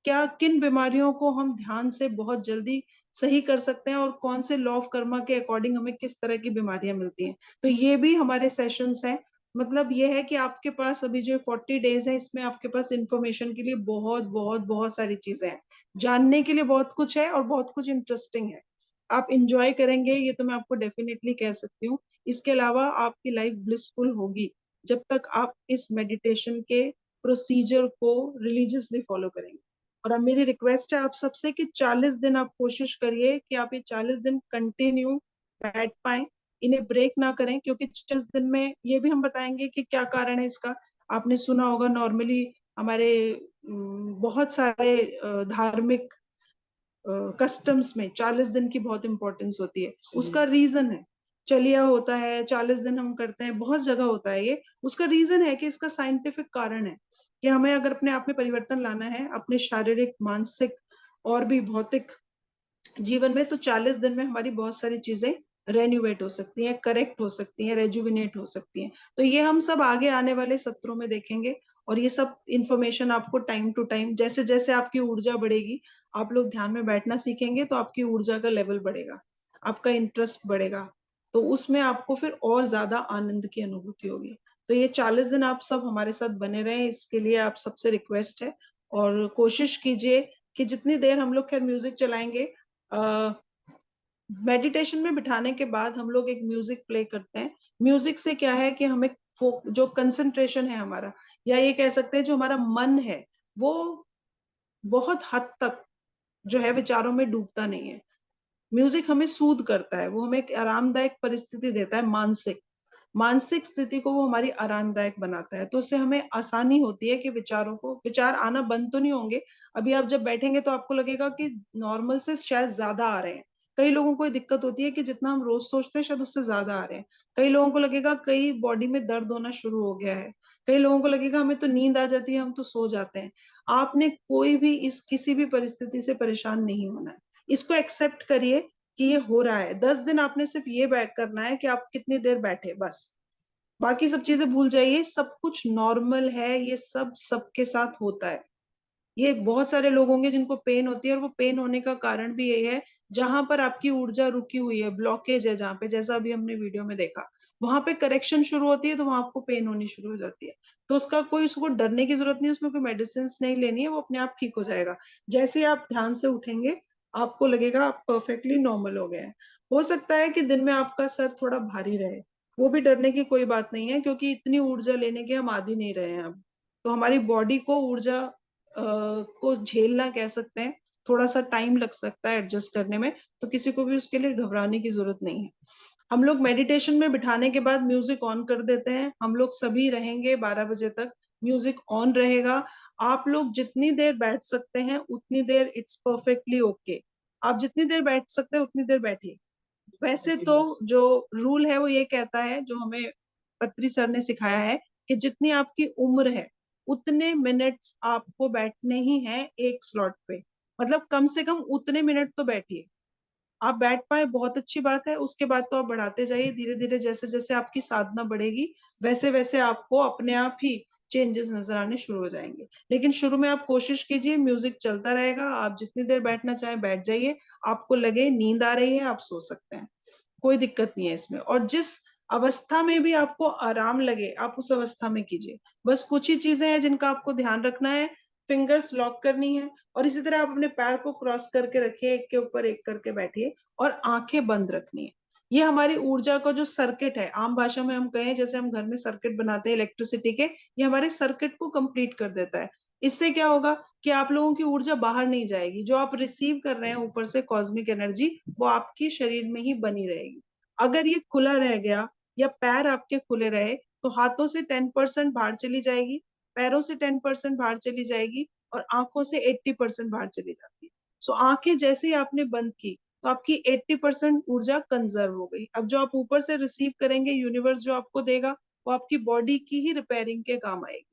क्या किन बीमारियों को हम ध्यान से बहुत जल्दी सही कर सकते हैं, और कौन से लॉ ऑफ कर्मा के अकॉर्डिंग हमें किस तरह की बीमारियां मिलती हैं। तो ये भी हमारे सेशंस हैं। मतलब ये है कि आपके पास अभी जो 40 डेज है, इसमें आपके पास इंफॉर्मेशन के लिए बहुत बहुत बहुत सारी चीजें हैं, जानने के लिए बहुत कुछ है और बहुत कुछ इंटरेस्टिंग है। आप इंजॉय करेंगे ये तो मैं आपको डेफिनेटली कह सकती हूँ। इसके अलावा आपकी लाइफ ब्लिसफुल होगी जब तक आप इस मेडिटेशन के प्रोसीजर को रिलीजियसली फॉलो करेंगे। और अब मेरी रिक्वेस्ट है आप सबसे कि 40 दिन आप कोशिश करिए कि आप ये 40 दिन कंटिन्यू बैठ पाए, इन्हें ब्रेक ना करें, क्योंकि 40 दिन में ये भी हम बताएंगे कि क्या कारण है इसका। आपने सुना होगा नॉर्मली हमारे बहुत सारे धार्मिक कस्टम्स में 40 दिन की बहुत इंपॉर्टेंस होती है, उसका रीजन है। चलिया होता है, 40 दिन हम करते हैं, बहुत जगह होता है ये, उसका रीजन है कि इसका साइंटिफिक कारण है कि हमें अगर अपने आप में परिवर्तन लाना है, अपने शारीरिक, मानसिक और भी भौतिक जीवन में, तो 40 दिन में हमारी बहुत सारी चीजें रेन्यूवेट हो सकती हैं, करेक्ट हो सकती हैं, रेजुविनेट हो सकती हैं। तो ये हम सब आगे आने वाले सत्रों में देखेंगे, और ये सब इंफॉर्मेशन आपको टाइम टू टाइम, जैसे जैसे आपकी ऊर्जा बढ़ेगी, आप लोग ध्यान में बैठना सीखेंगे तो आपकी ऊर्जा का लेवल बढ़ेगा, आपका इंटरेस्ट बढ़ेगा, तो उसमें आपको फिर और ज्यादा आनंद की अनुभूति होगी। तो ये 40 दिन आप सब हमारे साथ बने रहें, इसके लिए आप सबसे रिक्वेस्ट है। और कोशिश कीजिए कि जितनी देर हम लोग खैर म्यूजिक चलाएंगे, मेडिटेशन में बिठाने के बाद हम लोग एक म्यूजिक प्ले करते हैं। म्यूजिक से क्या है कि हमें जो कंसंट्रेशन है हमारा, या ये कह सकते हैं जो हमारा मन है, वो बहुत हद तक जो है विचारों में डूबता नहीं है। म्यूजिक हमें सूद करता है, वो हमें एक आरामदायक परिस्थिति देता है, मानसिक मानसिक स्थिति को वो हमारी आरामदायक बनाता है। तो उससे हमें आसानी होती है कि विचार आना बंद तो नहीं होंगे। अभी आप जब बैठेंगे तो आपको लगेगा कि नॉर्मल से शायद ज्यादा आ रहे हैं। कई लोगों को ये दिक्कत होती है कि जितना हम रोज सोचते हैं शायद उससे ज्यादा आ रहे हैं। कई लोगों को लगेगा कई बॉडी में दर्द होना शुरू हो गया है, कई लोगों को लगेगा हमें तो नींद आ जाती है, हम तो सो जाते हैं। आपने कोई भी इस किसी भी परिस्थिति से परेशान नहीं होना है। इसको एक्सेप्ट करिए कि ये हो रहा है। 10 दिन आपने सिर्फ ये बैक करना है कि आप कितनी देर बैठे, बस। बाकी सब चीजें भूल जाइए, सब कुछ नॉर्मल है, ये सब सबके साथ होता है। ये बहुत सारे लोग होंगे जिनको पेन होती है, और वो पेन होने का कारण भी यही है, जहां पर आपकी ऊर्जा रुकी हुई है, ब्लॉकेज है जहां पे, जैसा अभी हमने वीडियो में देखा, वहां पे करेक्शन शुरू होती है तो वहां आपको पेन होनी शुरू हो जाती है। तो उसका कोई, उसको डरने की जरूरत नहीं है, उसमें कोई मेडिसिन नहीं लेनी है, वो अपने आप ठीक हो जाएगा। जैसे ही आप ध्यान से उठेंगे आपको लगेगा आप परफेक्टली नॉर्मल हो गए हैं। हो सकता है कि दिन में आपका सर थोड़ा भारी रहे, वो भी डरने की कोई बात नहीं है, क्योंकि इतनी ऊर्जा लेने के हम आदी नहीं रहे हैं अब। तो हमारी बॉडी को ऊर्जा को झेलना कह सकते हैं, थोड़ा सा टाइम लग सकता है एडजस्ट करने में, तो किसी को भी उसके लिए घबराने की जरूरत नहीं है। हम लोग मेडिटेशन में बिठाने के बाद म्यूजिक ऑन कर देते हैं, हम लोग सभी रहेंगे 12 बजे तक, म्यूजिक ऑन रहेगा। आप लोग जितनी देर बैठ सकते हैं उतनी देर, इट्स परफेक्टली ओके। आप जितनी देर बैठ सकते हैं उतनी देर बैठिए। वैसे तो जो रूल है वो ये कहता है, जो हमें पत्री सर ने सिखाया है, कि जितनी आपकी उम्र है उतने मिनट्स आपको बैठने ही हैं एक स्लॉट पे। मतलब कम से कम उतने मिनट तो बैठिए। आप बैठ पाए बहुत अच्छी बात है, उसके बाद तो आप बढ़ाते जाइए धीरे धीरे, जैसे जैसे आपकी साधना बढ़ेगी वैसे वैसे आपको अपने आप ही चेंजेस नजर आने शुरू हो जाएंगे। लेकिन शुरू में आप कोशिश कीजिए, म्यूजिक चलता रहेगा, आप जितनी देर बैठना चाहें बैठ जाइए। आपको लगे नींद आ रही है आप सो सकते हैं, कोई दिक्कत नहीं है इसमें। और जिस अवस्था में भी आपको आराम लगे आप उस अवस्था में कीजिए। बस कुछ ही चीजें हैं जिनका आपको ध्यान रखना है। फिंगर्स लॉक करनी है, और इसी तरह आप अपने पैर को क्रॉस करके रखिए, एक के ऊपर एक करके बैठिए, और आंखें बंद रखनी है। ये हमारी ऊर्जा का जो सर्किट है, आम भाषा में हम कहें जैसे हम घर में सर्किट बनाते हैं इलेक्ट्रिसिटी के, ये हमारे सर्किट को कंप्लीट कर देता है। इससे क्या होगा कि आप लोगों की ऊर्जा बाहर नहीं जाएगी, जो आप रिसीव कर रहे हैं ऊपर से कॉस्मिक एनर्जी, वो आपकी शरीर में ही बनी रहेगी। अगर ये खुला रह गया या पैर आपके खुले रहे, तो हाथों से 10% बाहर चली जाएगी, पैरों से 10% बाहर चली जाएगी, और आंखों से 80% बाहर चली जाती है। सो आंखें जैसे ही आपने बंद की तो आपकी 80% ऊर्जा कंजर्व हो गई। अब जो आप ऊपर से रिसीव करेंगे, यूनिवर्स जो आपको देगा, वो आपकी बॉडी की ही रिपेयरिंग के काम आएगी।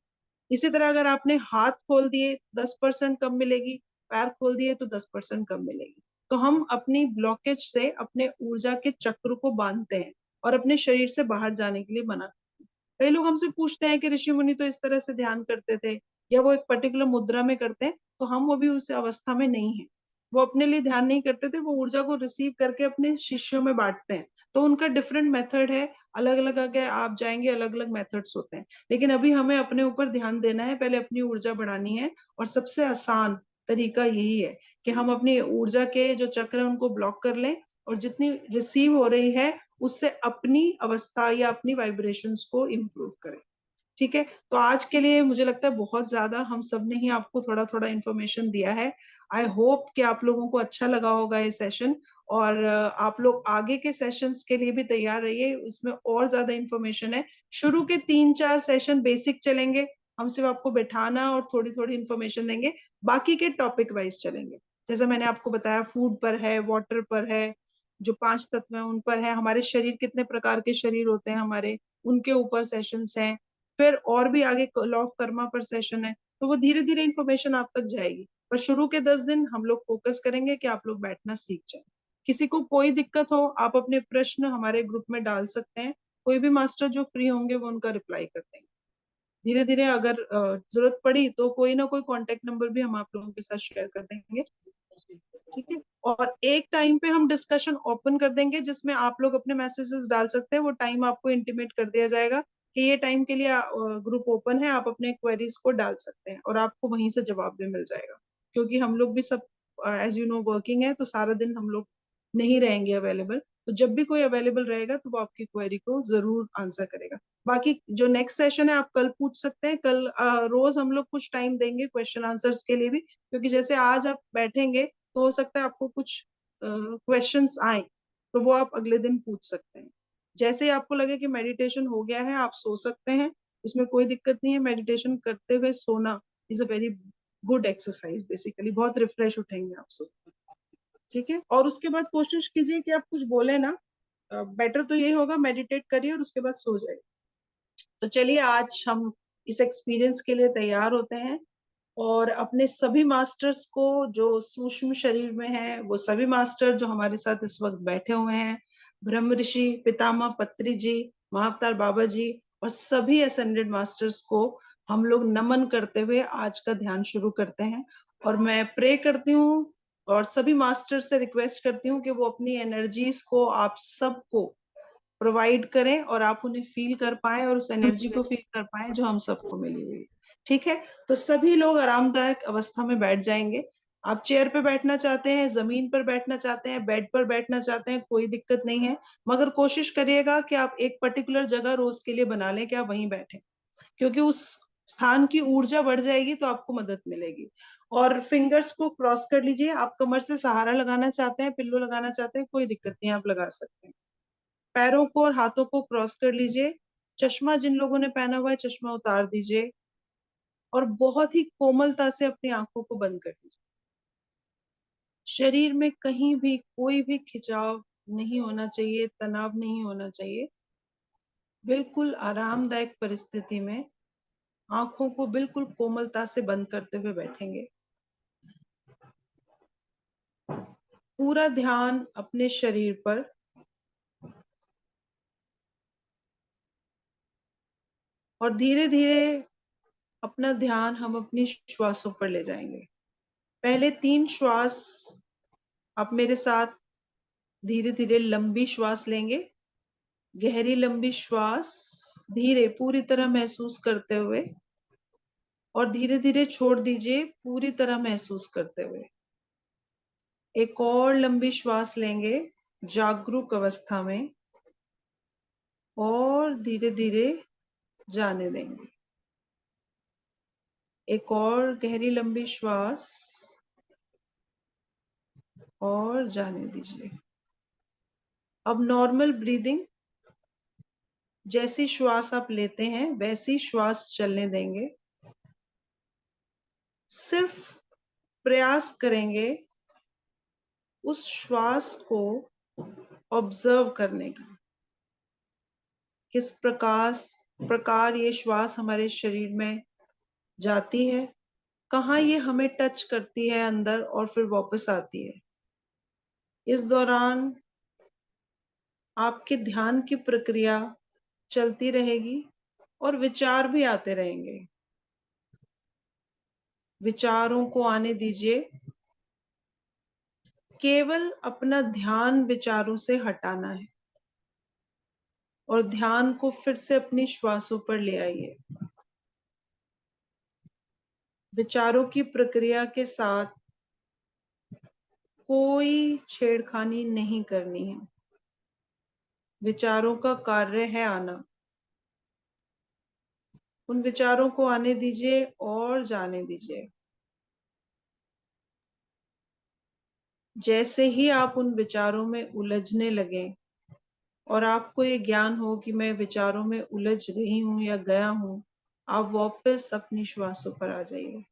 इसी तरह अगर आपने हाथ खोल दिए 10% कम मिलेगी, पैर खोल दिए तो 10% कम मिलेगी। तो हम अपनी ब्लॉकेज से अपने ऊर्जा के चक्र को बांधते हैं और अपने शरीर से बाहर जाने के लिए मना करते हैं। कई लोग हमसे पूछते हैं कि ऋषि मुनि तो इस तरह से ध्यान करते थे, या वो एक पर्टिकुलर मुद्रा में करते हैं, तो हम वो भी उस अवस्था में नहीं है। वो अपने लिए ध्यान नहीं करते थे, वो ऊर्जा को रिसीव करके अपने शिष्यों में बांटते हैं। तो उनका डिफरेंट मेथड है, अलग अलग आगे आप जाएंगे अलग अलग मेथड्स होते हैं। लेकिन अभी हमें अपने ऊपर ध्यान देना है, पहले अपनी ऊर्जा बढ़ानी है, और सबसे आसान तरीका यही है कि हम अपनी ऊर्जा के जो चक्र है उनको ब्लॉक कर लें, और जितनी रिसीव हो रही है उससे अपनी अवस्था या अपनी वाइब्रेशंस को इम्प्रूव करें। ठीक है, तो आज के लिए मुझे लगता है बहुत ज्यादा हम सब ने ही आपको थोड़ा थोड़ा इन्फॉर्मेशन दिया है। आई होप कि आप लोगों को अच्छा लगा होगा ये सेशन, और आप लोग आगे के सेशंस के लिए भी तैयार रहिए, उसमें और ज्यादा इन्फॉर्मेशन है। शुरू के 3-4 सेशन बेसिक चलेंगे, हम सिर्फ आपको बैठाना और थोड़ी थोड़ी इन्फॉर्मेशन देंगे। बाकी के टॉपिक वाइज चलेंगे, जैसे मैंने आपको बताया फूड पर है, वाटर पर है, जो 5 तत्व हैं उन पर है, हमारे शरीर कितने प्रकार के शरीर होते हैं हमारे, उनके ऊपर सेशंस हैं। फिर और भी आगे लॉ ऑफ कर्मा पर सेशन है, तो वो धीरे धीरे इन्फॉर्मेशन आप तक जाएगी। पर शुरू के 10 दिन हम लोग फोकस करेंगे कि आप लोग बैठना सीख जाए। किसी को कोई दिक्कत हो आप अपने प्रश्न हमारे ग्रुप में डाल सकते हैं, कोई भी मास्टर जो फ्री होंगे वो उनका रिप्लाई कर देंगे। धीरे धीरे अगर जरूरत पड़ी तो कोई ना कोई कांटेक्ट नंबर भी हम आप लोगों के साथ शेयर कर देंगे। ठीक है, और एक टाइम पे हम डिस्कशन ओपन कर देंगे जिसमें आप लोग अपने मैसेजेस डाल सकते हैं। वो टाइम आपको इंटीमेट कर दिया जाएगा कि ये टाइम के लिए ग्रुप ओपन है, आप अपने क्वेरीज को डाल सकते हैं, और आपको वहीं से जवाब भी मिल जाएगा। क्योंकि हम लोग भी सब एज यू नो वर्किंग है, तो सारा दिन हम लोग नहीं रहेंगे अवेलेबल। तो जब भी कोई अवेलेबल रहेगा तो वो आपकी क्वेरी को जरूर आंसर करेगा। बाकी जो नेक्स्ट सेशन है आप कल पूछ सकते हैं, कल रोज हम लोग कुछ टाइम देंगे क्वेश्चन आंसर्स के लिए भी, क्योंकि जैसे आज आप बैठेंगे तो हो सकता है आपको कुछ क्वेश्चंस आए, तो वो आप अगले दिन पूछ सकते हैं। जैसे ही आपको लगे कि मेडिटेशन हो गया है आप सो सकते हैं, उसमें कोई दिक्कत नहीं है। मेडिटेशन करते हुए सोना is a very good exercise, basically बहुत रिफ्रेश उठेंगे आप सो। ठीक है, और उसके बाद कोशिश कीजिए कि आप कुछ बोले ना, बेटर तो यही होगा मेडिटेट करिए और उसके बाद सो जाइए। तो चलिए आज हम इस एक्सपीरियंस के लिए तैयार होते हैं और अपने सभी मास्टर्स को जो सूक्ष्म शरीर में हैं, वो सभी मास्टर जो हमारे साथ इस वक्त बैठे हुए हैं, ब्रह्म ऋषि पितामह पत्री जी, महाअवतार बाबा जी और सभी असेंडेड मास्टर्स को हम लोग नमन करते हुए आज का ध्यान शुरू करते हैं। और मैं प्रे करती हूँ और सभी मास्टर से रिक्वेस्ट करती हूँ कि वो अपनी एनर्जीज को आप सबको प्रोवाइड करें और आप उन्हें फील कर पाए और उस एनर्जी को फील कर पाए जो हम सबको मिली हुई। ठीक है, तो सभी लोग आरामदायक अवस्था में बैठ जाएंगे। आप चेयर पे बैठना चाहते हैं, जमीन पर बैठना चाहते हैं, बेड पर बैठना चाहते हैं, कोई दिक्कत नहीं है, मगर कोशिश करिएगा कि आप एक पर्टिकुलर जगह रोज के लिए बना लें कि आप वहीं बैठे, क्योंकि उस स्थान की ऊर्जा बढ़ जाएगी तो आपको मदद मिलेगी। और फिंगर्स को क्रॉस कर लीजिए। आप कमर से सहारा लगाना चाहते हैं, पिल्लो लगाना चाहते हैं, कोई दिक्कत नहीं, आप लगा सकते हैं। पैरों को और हाथों को क्रॉस कर लीजिए। चश्मा जिन लोगों ने पहना हुआ है, चश्मा उतार दीजिए और बहुत ही कोमलता से अपनी आंखों को बंद कर दीजिए। शरीर में कहीं भी कोई भी खिंचाव नहीं होना चाहिए, तनाव नहीं होना चाहिए। बिल्कुल आरामदायक परिस्थिति में आंखों को बिल्कुल कोमलता से बंद करते हुए बैठेंगे। पूरा ध्यान अपने शरीर पर, और धीरे धीरे अपना ध्यान हम अपनी श्वासों पर ले जाएंगे। पहले 3 श्वास आप मेरे साथ धीरे धीरे लंबी श्वास लेंगे। गहरी लंबी श्वास धीरे पूरी तरह महसूस करते हुए, और धीरे धीरे छोड़ दीजिए पूरी तरह महसूस करते हुए। एक और लंबी श्वास लेंगे जागरूक अवस्था में और धीरे धीरे जाने देंगे। एक और गहरी लंबी श्वास और जाने दीजिए। अब नॉर्मल ब्रीदिंग, जैसी श्वास आप लेते हैं वैसी श्वास चलने देंगे। सिर्फ प्रयास करेंगे उस श्वास को ऑब्जर्व करने का, किस प्रकार ये श्वास हमारे शरीर में जाती है, कहाँ ये हमें टच करती है अंदर और फिर वापस आती है। इस दौरान आपके ध्यान की प्रक्रिया चलती रहेगी और विचार भी आते रहेंगे। विचारों को आने दीजिए। केवल अपना ध्यान विचारों से हटाना है और ध्यान को फिर से अपनी श्वासों पर ले आइए। विचारों की प्रक्रिया के साथ कोई छेड़खानी नहीं करनी है। विचारों का कार्य है आना। उन विचारों को आने दीजिए और जाने दीजिए। जैसे ही आप उन विचारों में उलझने लगे और आपको ये ज्ञान हो कि मैं विचारों में उलझ गई हूं या गया हूं, आप वापस अपनी श्वासों पर आ जाइए।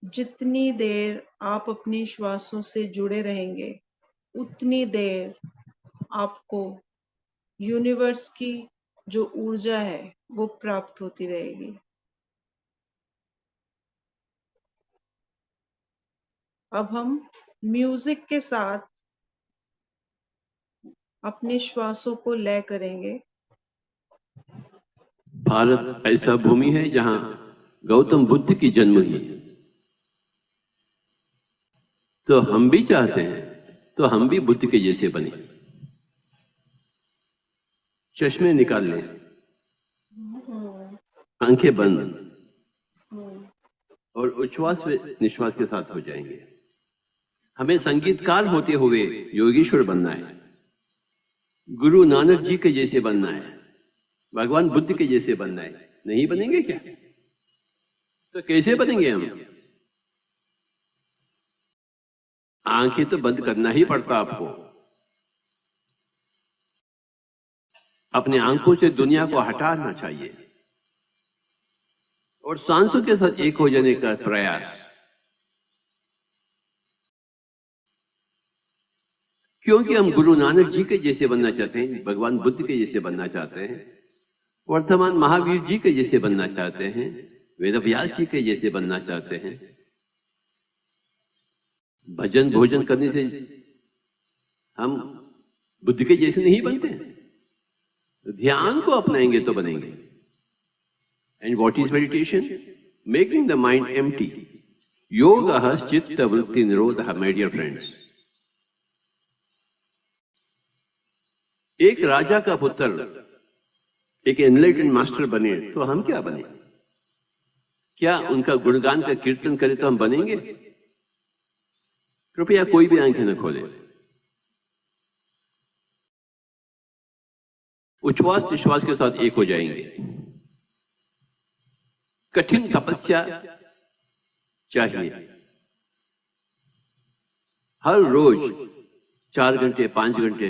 जितनी देर आप अपनी श्वासों से जुड़े रहेंगे, उतनी देर आपको यूनिवर्स की जो ऊर्जा है वो प्राप्त होती रहेगी। अब हम म्यूजिक के साथ अपनी श्वासों को लय करेंगे। भारत ऐसा भूमि है जहां गौतम बुद्ध की जन्म हुई, तो हम भी चाहते हैं तो हम भी बुद्ध के जैसे बने। चश्मे निकाल लें, आंखें बंद और उच्छ्वास निश्वास के साथ हो जाएंगे। हमें संगीतकार होते हुए योगीश्वर बनना है, गुरु नानक जी के जैसे बनना है, भगवान बुद्ध के जैसे बनना है। नहीं बनेंगे क्या? तो कैसे बनेंगे हम? आंखें तो बंद करना ही पड़ता आपको। अपने आंखों से दुनिया को हटाना चाहिए और सांसों के साथ एक हो जाने का प्रयास। क्योंकि हम गुरु नानक जी के जैसे बनना चाहते हैं, भगवान बुद्ध के जैसे बनना चाहते हैं, वर्तमान महावीर जी के जैसे बनना चाहते हैं, वेदव्यास जी के जैसे बनना चाहते हैं, भजन भोजन करने से हम बुद्ध के जैसे नहीं बनते हैं। ध्यान को अपनाएंगे तो बनेंगे। And what is meditation? Making the mind empty. योगः चित्त वृत्ति निरोधः। माय डियर फ्रेंड्स, एक राजा का पुत्र एक एनलाइटेंड मास्टर बने तो हम क्या बने? क्या उनका गुणगान का कीर्तन करें तो हम बनेंगे? कृपया कोई भी आंखें न खोले। उच्छ्वास निश्वास के साथ एक हो जाएंगे। कठिन तपस्या चाहिए। हर रोज 4 घंटे, 5 घंटे,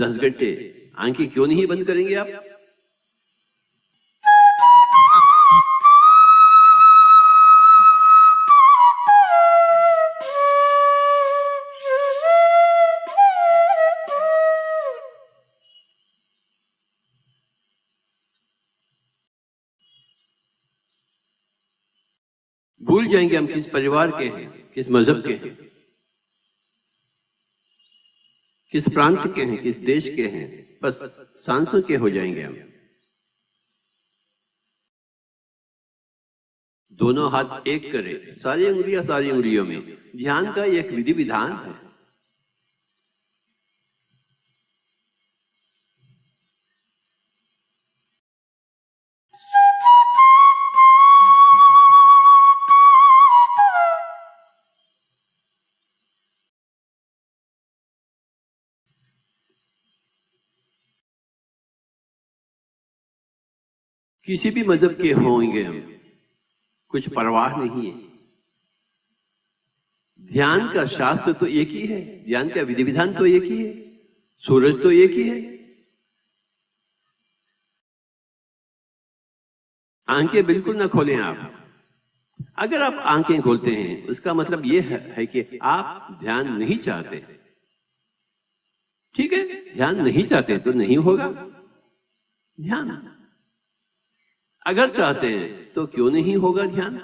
10 घंटे आंखें क्यों नहीं बंद करेंगे आप? भूल जाएंगे हम किस परिवार के हैं, किस मजहब के हैं, किस प्रांत के हैं, किस देश के हैं। बस सांसों के हो जाएंगे हम। दोनों हाथ एक करें, सारी उंगलियों में। ध्यान का एक विधि विधान है। किसी भी मजहब के होंगे हम, कुछ परवाह नहीं है। ध्यान का शास्त्र तो एक ही है, ध्यान का विधि विधान तो एक ही है, सूरज तो एक ही है। आंखें बिल्कुल ना खोलें आप। अगर आप आंखें खोलते हैं उसका मतलब यह है कि आप ध्यान नहीं चाहते। ठीक है, ध्यान नहीं चाहते तो नहीं होगा ध्यान। अगर चाहते हैं तो क्यों नहीं होगा ध्यान?